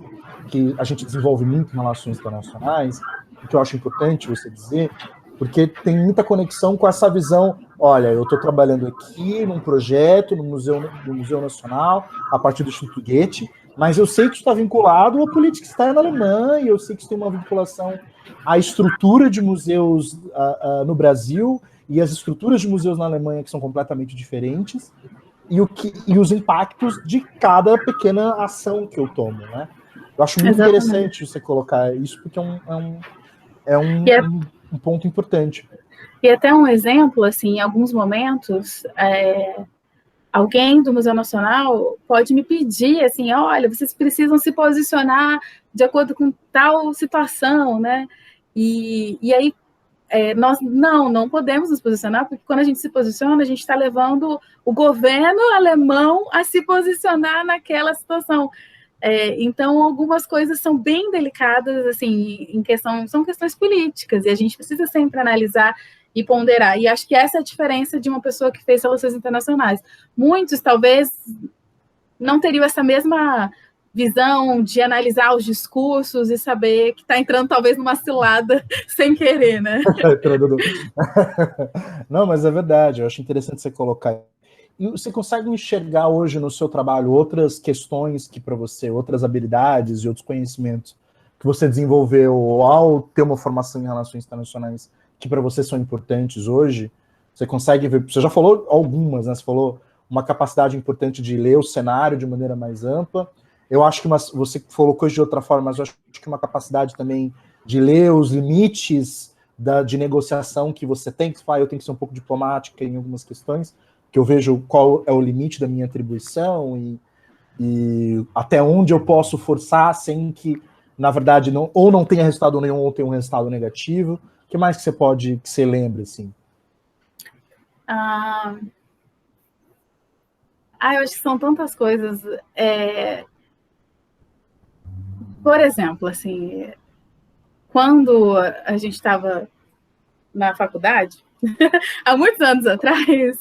Speaker 1: que a gente desenvolve muito em relações internacionais, e que eu acho importante você dizer, porque tem muita conexão com essa visão, olha, eu estou trabalhando aqui num projeto, no Museu Nacional, a partir do Instituto Goethe, mas eu sei que isso está vinculado à política externa alemã, e eu sei que isso tem uma vinculação à estrutura de museus no Brasil, e as estruturas de museus na Alemanha que são completamente diferentes, e os impactos de cada pequena ação que eu tomo, né? Eu acho muito interessante você colocar isso, porque é um ponto importante.
Speaker 2: E até um exemplo, assim, em alguns momentos, alguém do Museu Nacional pode me pedir, assim, olha, vocês precisam se posicionar de acordo com tal situação, né? E aí, nós não podemos nos posicionar, porque quando a gente se posiciona, a gente está levando o governo alemão a se posicionar naquela situação. Então, algumas coisas são bem delicadas, assim, são questões políticas, e a gente precisa sempre analisar e ponderar. E acho que essa é a diferença de uma pessoa que fez relações internacionais. Muitos, talvez, não teriam essa mesma visão de analisar os discursos e saber que está entrando, talvez, numa cilada sem querer, né?
Speaker 1: Não, mas é verdade, eu acho interessante você colocar. E você consegue enxergar hoje no seu trabalho outras questões que para você, outras habilidades e outros conhecimentos que você desenvolveu ao ter uma formação em relações internacionais que para você são importantes hoje? Você consegue ver, você já falou algumas, né? Você falou uma capacidade importante de ler o cenário de maneira mais ampla. Eu acho que você colocou de outra forma, mas eu acho que uma capacidade também de ler os limites de negociação que você tem, que você fala, eu tenho que ser um pouco diplomática em algumas questões, que eu vejo qual é o limite da minha atribuição e até onde eu posso forçar sem que, na verdade, não tenha resultado nenhum ou tenha um resultado negativo. O que mais que você lembra, assim?
Speaker 2: Eu acho que são tantas coisas. Por exemplo, assim, quando a gente estava na faculdade, há muitos anos atrás,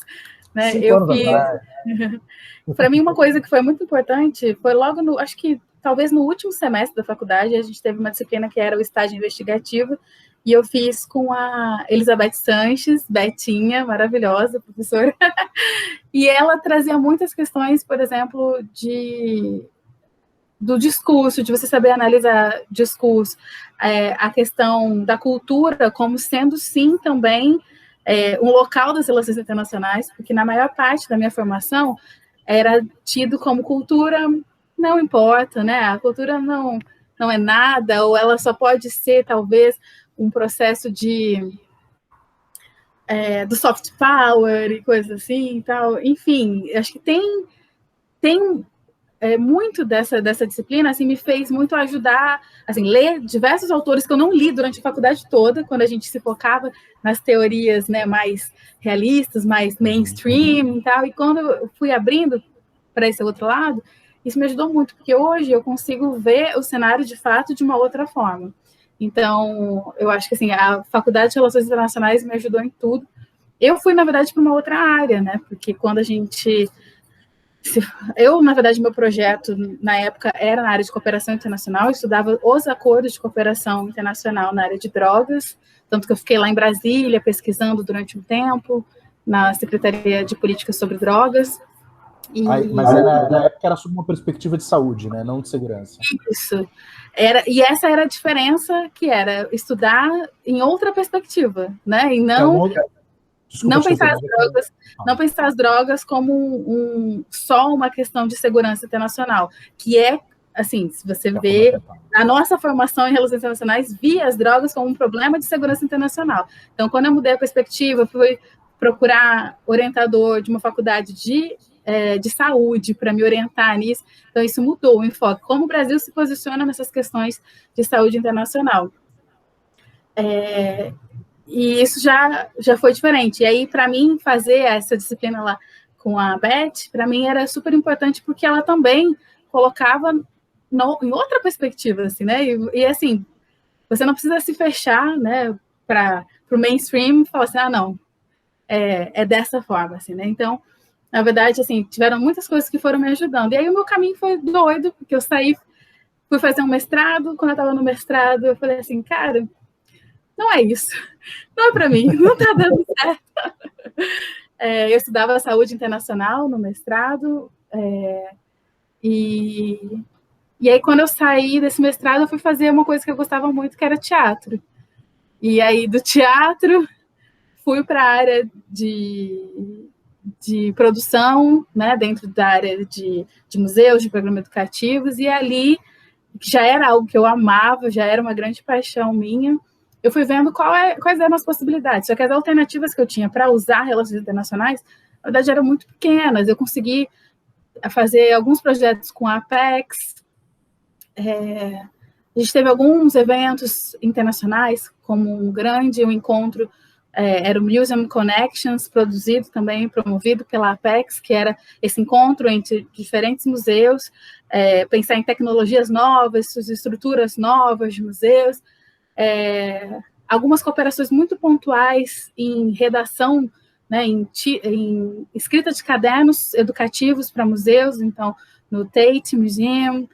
Speaker 2: né, eu fiz... Para mim, uma coisa que foi muito importante foi logo acho que talvez no último semestre da faculdade, a gente teve uma disciplina que era o estágio investigativo, e eu fiz com a Elizabeth Sanches, Betinha, maravilhosa, professora, e ela trazia muitas questões, por exemplo, do discurso, de você saber analisar discurso, a questão da cultura como sendo, sim, também um local das relações internacionais, porque na maior parte da minha formação era tido como cultura, não importa, né? A cultura não é nada, ou ela só pode ser, talvez, um processo do soft power e coisas assim e tal. Enfim, acho que tem muito dessa disciplina, assim, me fez muito ajudar, assim, ler diversos autores que eu não li durante a faculdade toda, quando a gente se focava nas teorias, né, mais realistas, mais mainstream e tal, e quando eu fui abrindo para esse outro lado, isso me ajudou muito, porque hoje eu consigo ver o cenário, de fato, de uma outra forma. Então, eu acho que, assim, a Faculdade de Relações Internacionais me ajudou em tudo. Eu fui, na verdade, para uma outra área, né, porque quando a gente... Eu, na verdade, meu projeto, na época, era na área de cooperação internacional, eu estudava os acordos de cooperação internacional na área de drogas, tanto que eu fiquei lá em Brasília, pesquisando durante um tempo, na Secretaria de Políticas sobre Drogas.
Speaker 1: Mas na época era sob uma perspectiva de saúde, né, não de segurança.
Speaker 2: Isso. E essa era a diferença, que era estudar em outra perspectiva, né, e não pensar as drogas como só uma questão de segurança internacional, que é, assim, se você vê, a nossa formação em relações internacionais via as drogas como um problema de segurança internacional. Então, quando eu mudei a perspectiva, fui procurar orientador de uma faculdade de saúde para me orientar nisso, então isso mudou o enfoque, como o Brasil se posiciona nessas questões de saúde internacional. E isso já foi diferente. E aí, para mim, fazer essa disciplina lá com a Beth, para mim era super importante, porque ela também colocava em outra perspectiva, assim, né? E assim, você não precisa se fechar, né, para o mainstream e falar assim, não, é dessa forma, assim, né? Então, na verdade, assim, tiveram muitas coisas que foram me ajudando. E aí o meu caminho foi doido, porque eu fui fazer um mestrado. Quando eu estava no mestrado, eu falei assim, cara, não é isso, não é para mim, não está dando certo. Eu estudava saúde internacional no mestrado, e aí quando eu saí desse mestrado, eu fui fazer uma coisa que eu gostava muito, que era teatro. E aí do teatro, fui para a área de produção, né, dentro da área de museus, de programas educativos, e ali, que já era algo que eu amava, já era uma grande paixão minha, eu fui vendo quais eram as possibilidades. Só que as alternativas que eu tinha para usar relações internacionais, na verdade, eram muito pequenas. Eu consegui fazer alguns projetos com a Apex. A gente teve alguns eventos internacionais, como um encontro, era o Museum Connections, produzido também, promovido pela Apex, que era esse encontro entre diferentes museus, pensar em tecnologias novas, estruturas novas de museus, algumas cooperações muito pontuais em redação, né, em escrita de cadernos educativos para museus, então, no Tate Museum,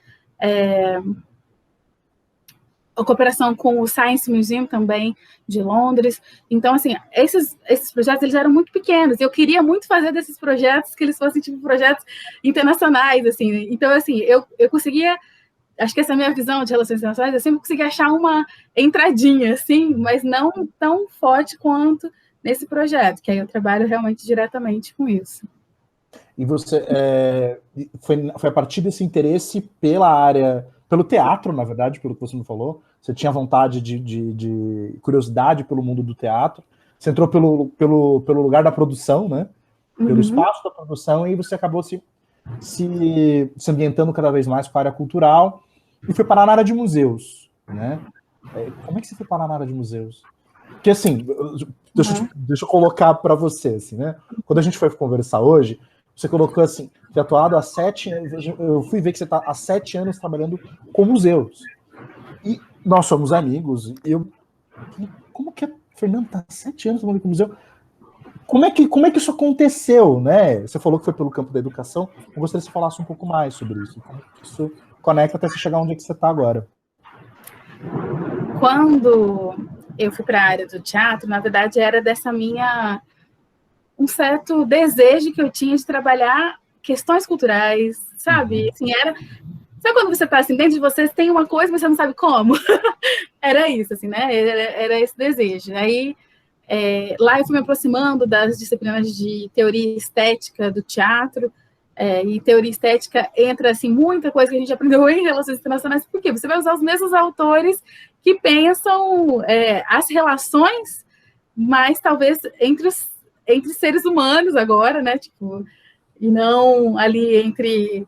Speaker 2: a cooperação com o Science Museum também, de Londres. Então, assim, esses projetos, eles eram muito pequenos, eu queria muito fazer desses projetos que eles fossem, tipo, projetos internacionais, assim. Então, assim, eu conseguia... Acho que essa minha visão de relações internacionais, eu sempre consegui achar uma entradinha, assim, mas não tão forte quanto nesse projeto, que aí eu trabalho realmente diretamente com isso.
Speaker 1: E você foi a partir desse interesse pelo teatro, na verdade, pelo que você me falou, você tinha vontade de curiosidade pelo mundo do teatro, você entrou pelo lugar da produção, né? Pelo espaço da produção, e você acabou se ambientando cada vez mais com a área cultural, e foi parar na área de museus, né? Como é que você foi parar na área de museus? Porque, assim, deixa eu colocar para você, assim, né? Quando a gente foi conversar hoje, você colocou assim, que atuado há 7 anos, eu fui ver que você está há 7 anos trabalhando com museus. E nós somos amigos, como que a Fernanda está há 7 anos trabalhando com museu? Como é que isso aconteceu, né? Você falou que foi pelo campo da educação, eu gostaria que você falasse um pouco mais sobre isso, como que isso conecta até você chegar onde é que você está agora.
Speaker 2: Quando eu fui para a área do teatro, na verdade, era um certo desejo que eu tinha de trabalhar questões culturais, sabe? Assim, sabe quando você está assim, dentro de você tem uma coisa, mas você não sabe como? Era isso, assim, né? Era esse desejo. Aí, lá eu fui me aproximando das disciplinas de teoria estética do teatro, e teoria estética entra, assim, muita coisa que a gente aprendeu em relações internacionais, porque você vai usar os mesmos autores que pensam as relações, mas talvez entre seres humanos agora, né, tipo, e não ali entre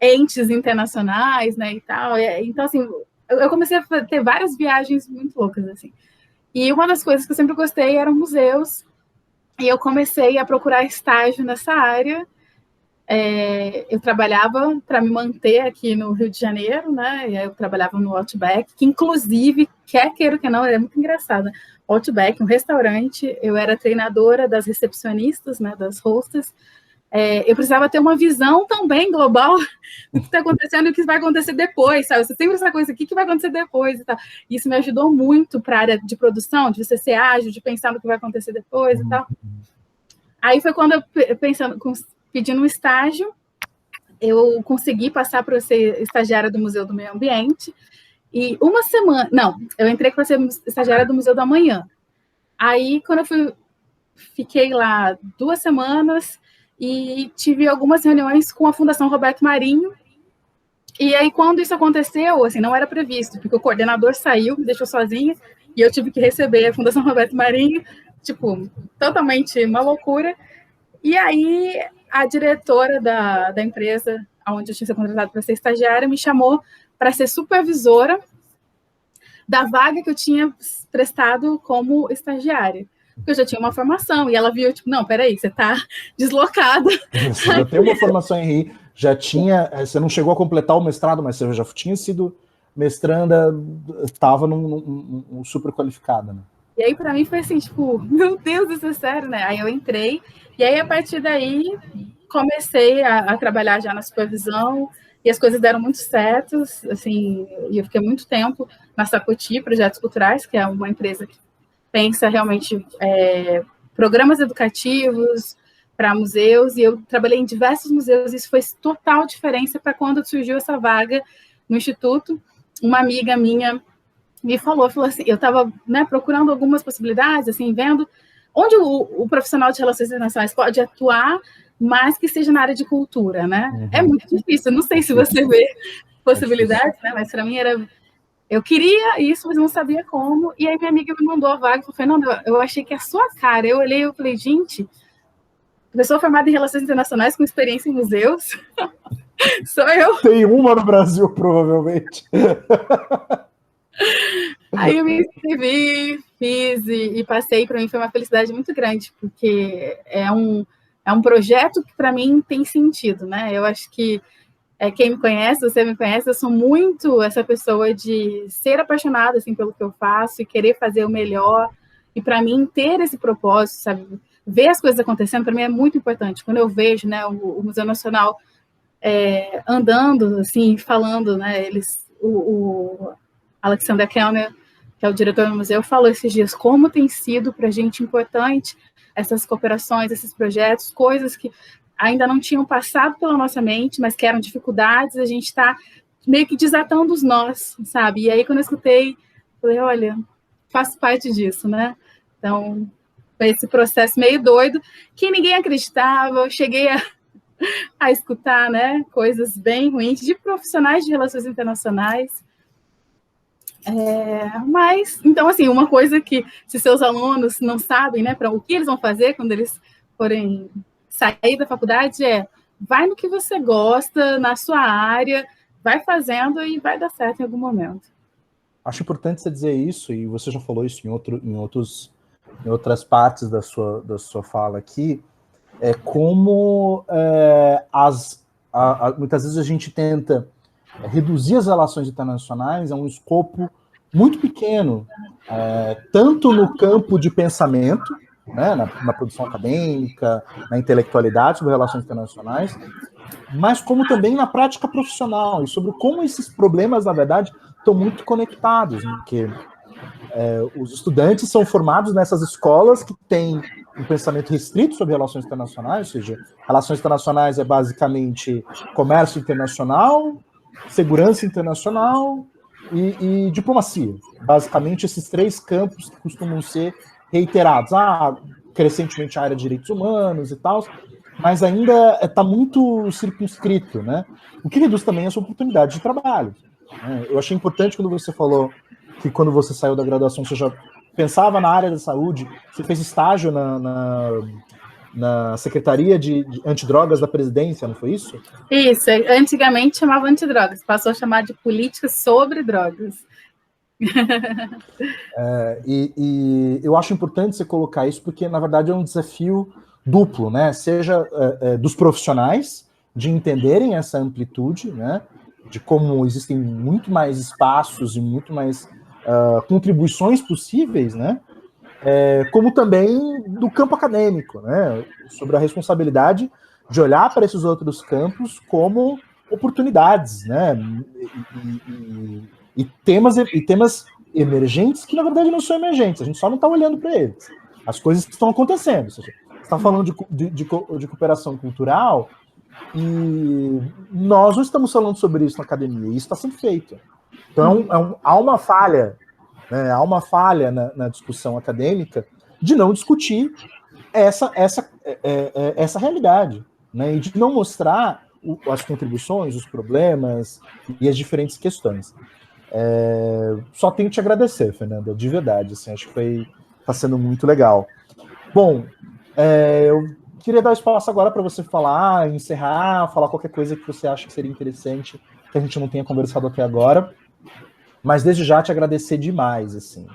Speaker 2: entes internacionais, né, e tal. Então, assim, eu comecei a ter várias viagens muito loucas, assim. E uma das coisas que eu sempre gostei eram museus, e eu comecei a procurar estágio nessa área. Eu trabalhava para me manter aqui no Rio de Janeiro, né? E aí eu trabalhava no Outback, que inclusive, quer queira que não, é muito engraçado. Né? Outback, um restaurante, eu era treinadora das recepcionistas, né? Das hostes. Eu precisava ter uma visão também global do que está acontecendo e o que vai acontecer depois, sabe? Você sempre essa coisa aqui, o que vai acontecer depois e tal. Isso me ajudou muito para a área de produção, de você ser ágil, de pensar no que vai acontecer depois e tal. Aí foi quando eu, pedindo um estágio, eu consegui passar para ser estagiária do Museu do Meio Ambiente, e uma semana... Não, eu entrei para ser estagiária do Museu do Amanhã. Aí, quando eu fiquei lá 2 semanas... e tive algumas reuniões com a Fundação Roberto Marinho, e aí quando isso aconteceu, assim, não era previsto, porque o coordenador saiu, me deixou sozinha, e eu tive que receber a Fundação Roberto Marinho, tipo, totalmente uma loucura, e aí a diretora da empresa, onde eu tinha sido contratada para ser estagiária, me chamou para ser supervisora da vaga que eu tinha prestado como estagiária. Porque eu já tinha uma formação, e ela viu, tipo, não, peraí, você está deslocada.
Speaker 1: Você já tem uma formação em RI, já tinha, você não chegou a completar o mestrado, mas você já tinha sido mestranda, estava num super qualificada, né?
Speaker 2: E aí, para mim, foi assim, tipo, meu Deus, isso é sério, né? Aí eu entrei, e aí, a partir daí, comecei a trabalhar já na supervisão, e as coisas deram muito certo, assim, e eu fiquei muito tempo na Sapoti, Projetos Culturais, que é uma empresa que pensa realmente programas educativos para museus, e eu trabalhei em diversos museus, e isso fez total diferença para quando surgiu essa vaga no Instituto. Uma amiga minha me falou assim, eu estava, né, procurando algumas possibilidades, assim, vendo onde o profissional de relações internacionais pode atuar, mas que seja na área de cultura, né? Uhum. É muito difícil, não sei se você vê possibilidades, né, mas para mim era... Eu queria isso, mas não sabia como. E aí minha amiga me mandou a vaga e falou, Fernanda, eu achei que é a sua cara. Eu olhei e falei, gente, pessoa formada em Relações Internacionais com experiência em museus? Sou eu.
Speaker 1: Tem uma no Brasil, provavelmente.
Speaker 2: Aí eu me inscrevi, fiz e passei. Para mim foi uma felicidade muito grande, porque é um projeto que para mim tem sentido, né? Eu acho que quem me conhece, você me conhece, eu sou muito essa pessoa de ser apaixonada assim, pelo que eu faço e querer fazer o melhor. E para mim, ter esse propósito, sabe, ver as coisas acontecendo, para mim é muito importante. Quando eu vejo, né, o Museu Nacional andando, assim, falando, né, o Alexander Kellner, que é o diretor do museu, falou esses dias como tem sido para a gente importante essas cooperações, esses projetos, coisas que ainda não tinham passado pela nossa mente, mas que eram dificuldades, a gente está meio que desatando os nós, sabe? E aí, quando eu escutei, falei, olha, faço parte disso, né? Então, foi esse processo meio doido, que ninguém acreditava, eu cheguei a escutar, né, coisas bem ruins de profissionais de relações internacionais. Mas, então, assim, uma coisa que, se seus alunos não sabem, né, para o que eles vão fazer quando eles forem sair da faculdade, vai no que você gosta, na sua área, vai fazendo e vai dar certo em algum momento.
Speaker 1: Acho importante você dizer isso, e você já falou isso em outras partes da sua fala aqui, como muitas vezes a gente tenta reduzir as relações internacionais a um escopo muito pequeno, tanto no campo de pensamento, né, na produção acadêmica, na intelectualidade sobre relações internacionais, mas como também na prática profissional, e sobre como esses problemas, na verdade, estão muito conectados, né, porque os estudantes são formados nessas escolas que têm um pensamento restrito sobre relações internacionais, ou seja, relações internacionais é basicamente comércio internacional, segurança internacional e diplomacia. Basicamente, esses 3 campos que costumam ser reiterados. Crescentemente a área de direitos humanos e tal, mas ainda está muito circunscrito, né? O que reduz também a sua oportunidade de trabalho. Eu achei importante quando você falou que quando você saiu da graduação você já pensava na área da saúde, você fez estágio na Secretaria de Antidrogas da Presidência, não foi isso?
Speaker 2: Isso, antigamente chamava antidrogas, passou a chamar de política sobre drogas.
Speaker 1: E eu acho importante você colocar isso, porque, na verdade, é um desafio duplo, né? Seja dos profissionais, de entenderem essa amplitude, né? De como existem muito mais espaços e muito mais contribuições possíveis, né? Como também do campo acadêmico, né? Sobre a responsabilidade de olhar para esses outros campos como oportunidades, né? E temas emergentes que, na verdade, não são emergentes, a gente só não está olhando para eles. As coisas que estão acontecendo. Ou seja, você está falando de cooperação cultural e nós não estamos falando sobre isso na academia, e isso está sendo feito. Então, há uma falha, né, na discussão acadêmica de não discutir essa realidade, né, e de não mostrar as contribuições, os problemas e as diferentes questões. Só tenho que te agradecer, Fernanda, de verdade. Assim, acho que está sendo muito legal. Bom, eu queria dar espaço agora para você falar, encerrar, falar qualquer coisa que você acha que seria interessante, que a gente não tenha conversado até agora. Mas desde já te agradecer demais, assim.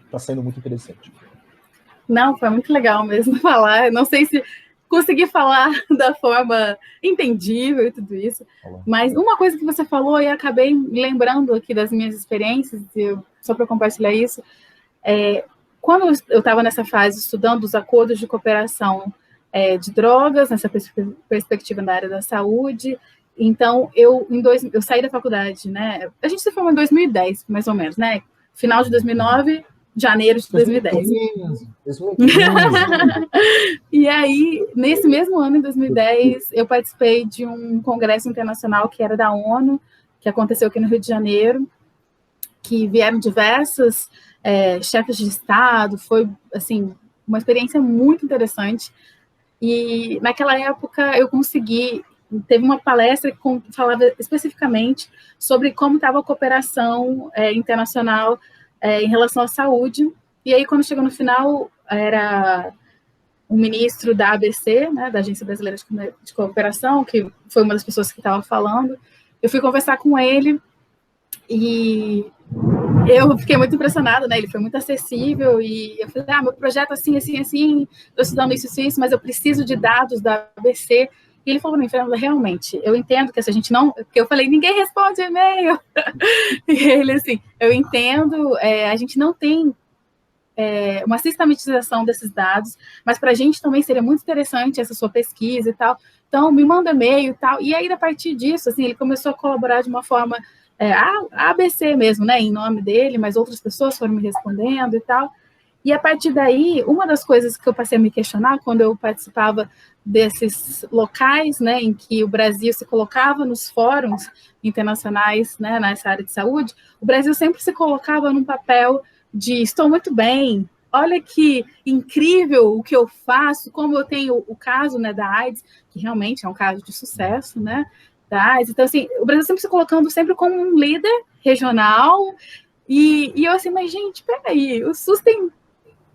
Speaker 1: Está sendo muito interessante.
Speaker 2: Não, foi muito legal mesmo falar. Não sei se consegui falar da forma entendível e tudo isso. Mas uma coisa que você falou e acabei lembrando aqui das minhas experiências, só para compartilhar isso, quando eu estava nessa fase estudando os acordos de cooperação de drogas, nessa perspectiva da área da saúde, então eu saí da faculdade, né? A gente se formou em 2010, mais ou menos, né? Final de 2009, janeiro de 2010. 2015. E aí, nesse mesmo ano, em 2010, eu participei de um congresso internacional que era da ONU, que aconteceu aqui no Rio de Janeiro, que vieram diversos chefes de Estado, foi, assim, uma experiência muito interessante. E naquela época eu teve uma palestra que falava especificamente sobre como estava a cooperação internacional em relação à saúde. E aí, quando chegou no final, era o ministro da ABC, né, da Agência Brasileira de Cooperação, que foi uma das pessoas que estava falando. Eu fui conversar com ele e eu fiquei muito impressionada, né? Ele foi muito acessível e eu falei, meu projeto assim, assim, assim, estou estudando isso, mas eu preciso de dados da ABC. E ele falou, Fernanda, realmente, eu entendo que se a gente não... Porque eu falei, ninguém responde e-mail. E ele, assim, eu entendo, a gente não tem uma sistematização desses dados, mas para a gente também seria muito interessante essa sua pesquisa e tal. Então, me manda e-mail e tal. E aí, a partir disso, assim, ele começou a colaborar de uma forma... a ABC mesmo, né, em nome dele, mas outras pessoas foram me respondendo e tal. E a partir daí, uma das coisas que eu passei a me questionar quando eu participava desses locais, né, em que o Brasil se colocava nos fóruns internacionais, né, nessa área de saúde, o Brasil sempre se colocava num papel de estou muito bem, olha que incrível o que eu faço, como eu tenho o caso, né, da AIDS, que realmente é um caso de sucesso, né, da AIDS. Então, assim, o Brasil sempre se colocando sempre como um líder regional, e eu assim, mas gente, peraí, o SUS tem...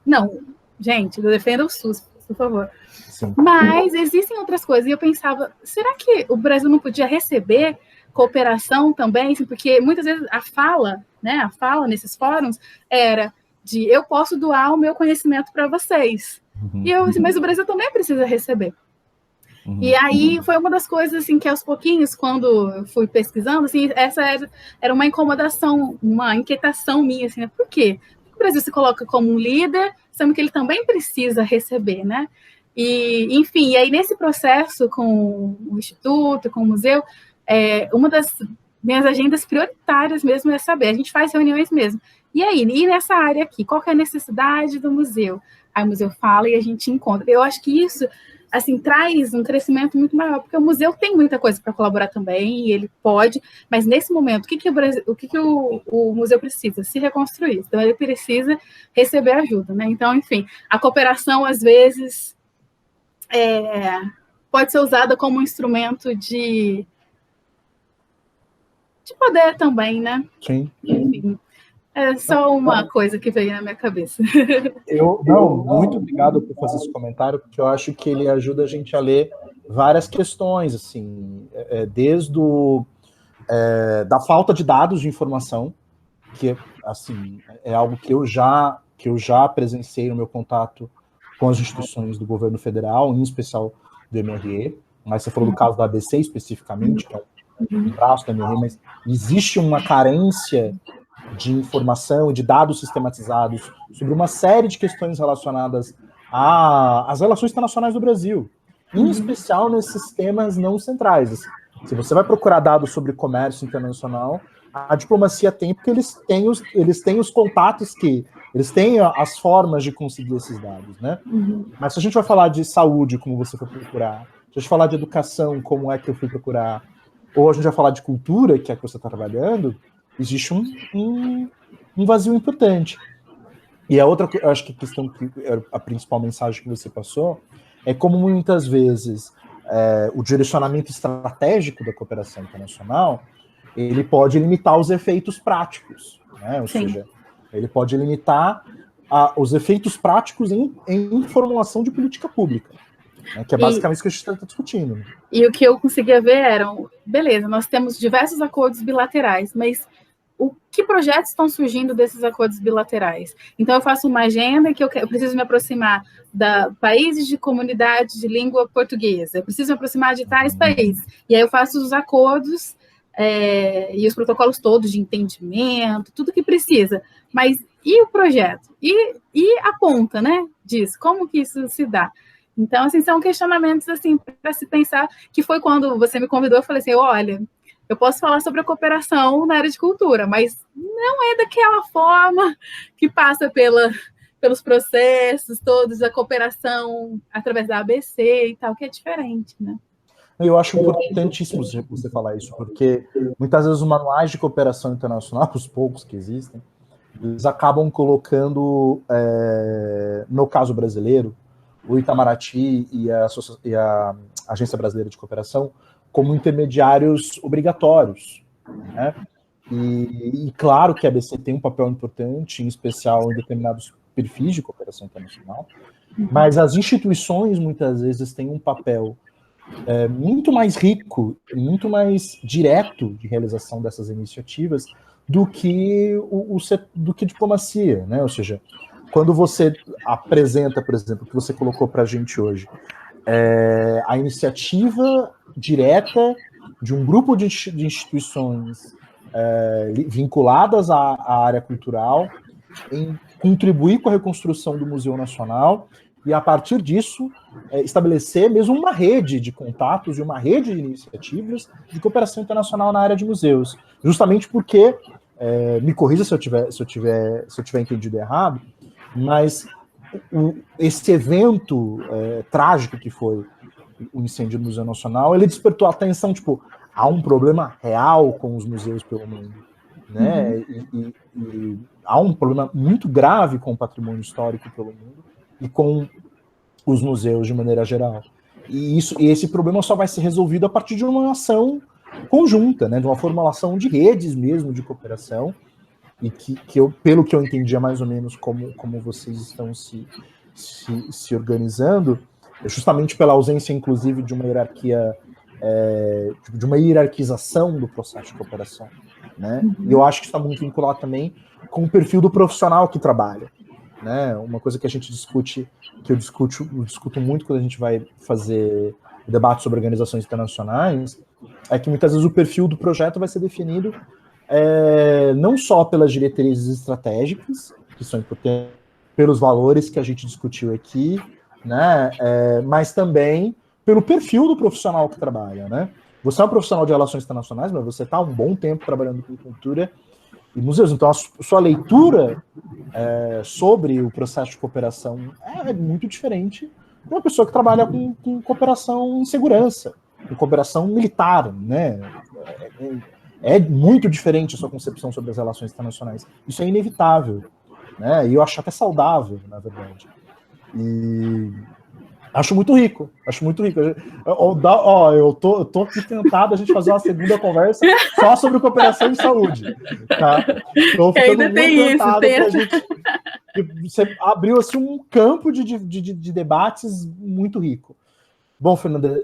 Speaker 2: Não, gente, defenda o SUS, por favor. Sim. Mas existem outras coisas, e eu pensava, será que o Brasil não podia receber cooperação também? Porque muitas vezes a fala nesses fóruns era de eu posso doar o meu conhecimento para vocês. E eu assim, mas o Brasil também precisa receber. E aí foi uma das coisas assim que aos pouquinhos, quando eu fui pesquisando, assim, essa era uma incomodação, uma inquietação minha, assim, né? Por quê? O Brasil se coloca como um líder, sendo que ele também precisa receber, né? E, enfim, e aí nesse processo com o Instituto, com o museu, uma das minhas agendas prioritárias mesmo é saber, a gente faz reuniões mesmo. E aí, e nessa área aqui, qual que é a necessidade do museu? Aí o museu fala e a gente encontra. Eu acho que isso, assim, traz um crescimento muito maior, porque o museu tem muita coisa para colaborar também, e ele pode, mas nesse momento, o que o museu precisa? Se reconstruir. Então, ele precisa receber ajuda, né? Então, enfim, a cooperação, às vezes, pode ser usada como um instrumento de poder também, né?
Speaker 1: Sim.
Speaker 2: Enfim, É só uma coisa que veio na minha cabeça.
Speaker 1: Muito obrigado por fazer esse comentário, porque eu acho que ele ajuda a gente a ler várias questões, assim, desde da falta de dados de informação, que assim, é algo que eu já presenciei no meu contato com as instituições do governo federal, em especial do MRE, mas você falou do caso da ABC especificamente, que é um braço da MRE, mas existe uma carência de informação e de dados sistematizados sobre uma série de questões relacionadas às relações internacionais do Brasil, em especial nesses temas não centrais. Assim. Se você vai procurar dados sobre comércio internacional, a diplomacia tem, porque eles têm os contatos eles têm as formas de conseguir esses dados, né? Mas se a gente vai falar de saúde, como você foi procurar, se a gente falar de educação, como é que eu fui procurar, ou a gente vai falar de cultura, que é que você está trabalhando, existe um vazio importante. E a outra, eu acho que a questão, a principal mensagem que você passou, é como muitas vezes o direcionamento estratégico da cooperação internacional, ele pode limitar os efeitos práticos, né? Ou seja, ele pode limitar os efeitos práticos em formulação de política pública, né? Que é basicamente isso que a gente está discutindo.
Speaker 2: E o que eu conseguia ver eram, beleza, nós temos diversos acordos bilaterais, mas que projetos estão surgindo desses acordos bilaterais? Então, eu faço uma agenda que eu preciso me aproximar de países de comunidade de língua portuguesa, eu preciso me aproximar de tais países, e aí eu faço os acordos e os protocolos todos de entendimento, tudo que precisa, mas e o projeto? E a ponta, né, disso? Como que isso se dá? Então, assim, são questionamentos assim, para se pensar, que foi quando você me convidou, eu falei assim, olha, eu posso falar sobre a cooperação na área de cultura, mas não é daquela forma que passa pelos processos todos, a cooperação através da ABC e tal, que é diferente, né?
Speaker 1: Eu acho importantíssimo você falar isso, porque muitas vezes os manuais de cooperação internacional, os poucos que existem, eles acabam colocando, no caso brasileiro, o Itamaraty e a Agência Brasileira de Cooperação como intermediários obrigatórios, né? E claro que a ABC tem um papel importante, em especial em determinados perfis de cooperação internacional, mas as instituições muitas vezes têm um papel muito mais rico e muito mais direto de realização dessas iniciativas do que do que diplomacia, né? Ou seja, quando você apresenta, por exemplo, o que você colocou para a gente hoje, a iniciativa direta de um grupo de instituições vinculadas à área cultural em contribuir com a reconstrução do Museu Nacional e, a partir disso, estabelecer mesmo uma rede de contatos e uma rede de iniciativas de cooperação internacional na área de museus. Justamente porque, me corrija se eu tiver entendido errado, mas esse evento trágico que foi o incêndio do Museu Nacional, ele despertou a atenção, tipo, há um problema real com os museus pelo mundo, né? E há um problema muito grave com o patrimônio histórico pelo mundo e com os museus de maneira geral. E esse problema só vai ser resolvido a partir de uma ação conjunta, né? De uma formulação de redes mesmo de cooperação, e que eu, pelo que eu entendi, é mais ou menos como vocês estão se organizando, justamente pela ausência, inclusive, de uma hierarquia, de uma hierarquização do processo de cooperação, né? E eu acho que está muito vinculado também com o perfil do profissional que trabalha, né? Uma coisa que a gente discute, que eu discuto muito quando a gente vai fazer debate sobre organizações internacionais, é que muitas vezes o perfil do projeto vai ser definido não só pelas diretrizes estratégicas, que são importantes, pelos valores que a gente discutiu aqui, né, mas também pelo perfil do profissional que trabalha, né? Você é um profissional de relações internacionais, mas você está há um bom tempo trabalhando com cultura e museus, então a sua leitura sobre o processo de cooperação é muito diferente de uma pessoa que trabalha com cooperação em segurança, com cooperação militar, né? É muito diferente a sua concepção sobre as relações internacionais. Isso é inevitável, né? E eu acho até saudável, na verdade. Acho muito rico, acho muito rico. Eu tô aqui tentado a gente fazer uma segunda conversa só sobre cooperação em saúde, tá? Tô ficando
Speaker 2: ainda
Speaker 1: muito
Speaker 2: tem isso,
Speaker 1: tentado
Speaker 2: tem
Speaker 1: pra gente... Você abriu, assim, um campo de debates muito rico. Bom, Fernanda,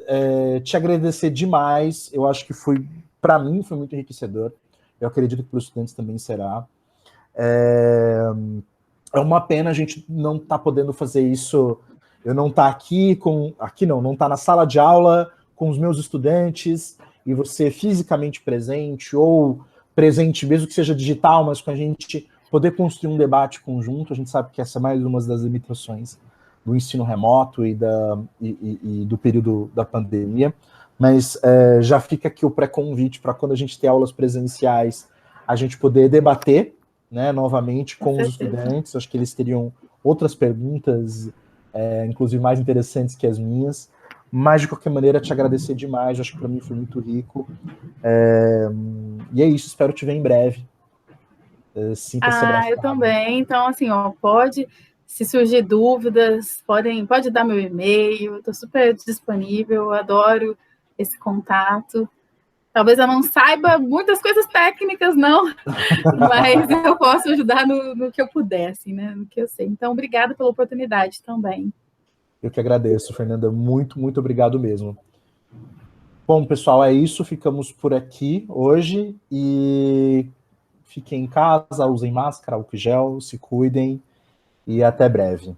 Speaker 1: te agradecer demais. Eu acho que para mim, foi muito enriquecedor. Eu acredito que para os estudantes também será. É uma pena a gente não estar podendo fazer isso, eu não estar não estar na sala de aula com os meus estudantes e você fisicamente presente, ou presente, mesmo que seja digital, mas com a gente poder construir um debate conjunto. A gente sabe que essa é mais uma das limitações do ensino remoto e do período da pandemia, mas já fica aqui o pré-convite para quando a gente ter aulas presenciais, a gente poder debater, né, novamente com os estudantes. Acho que eles teriam outras perguntas, inclusive mais interessantes que as minhas, mas de qualquer maneira te agradecer demais. Acho que para mim foi muito rico, e é isso, espero te ver em breve. Sinta-se abraçado.
Speaker 2: Eu também. Então, assim, ó, se surgir dúvidas, pode dar meu e-mail, estou super disponível, adoro esse contato. Talvez eu não saiba muitas coisas técnicas, não, mas eu posso ajudar no que eu puder, assim, né? No que eu sei. Então, obrigada pela oportunidade também.
Speaker 1: Eu que agradeço, Fernanda. Muito, muito obrigado mesmo. Bom, pessoal, é isso. Ficamos por aqui hoje e fiquem em casa, usem máscara, álcool gel, se cuidem e até breve.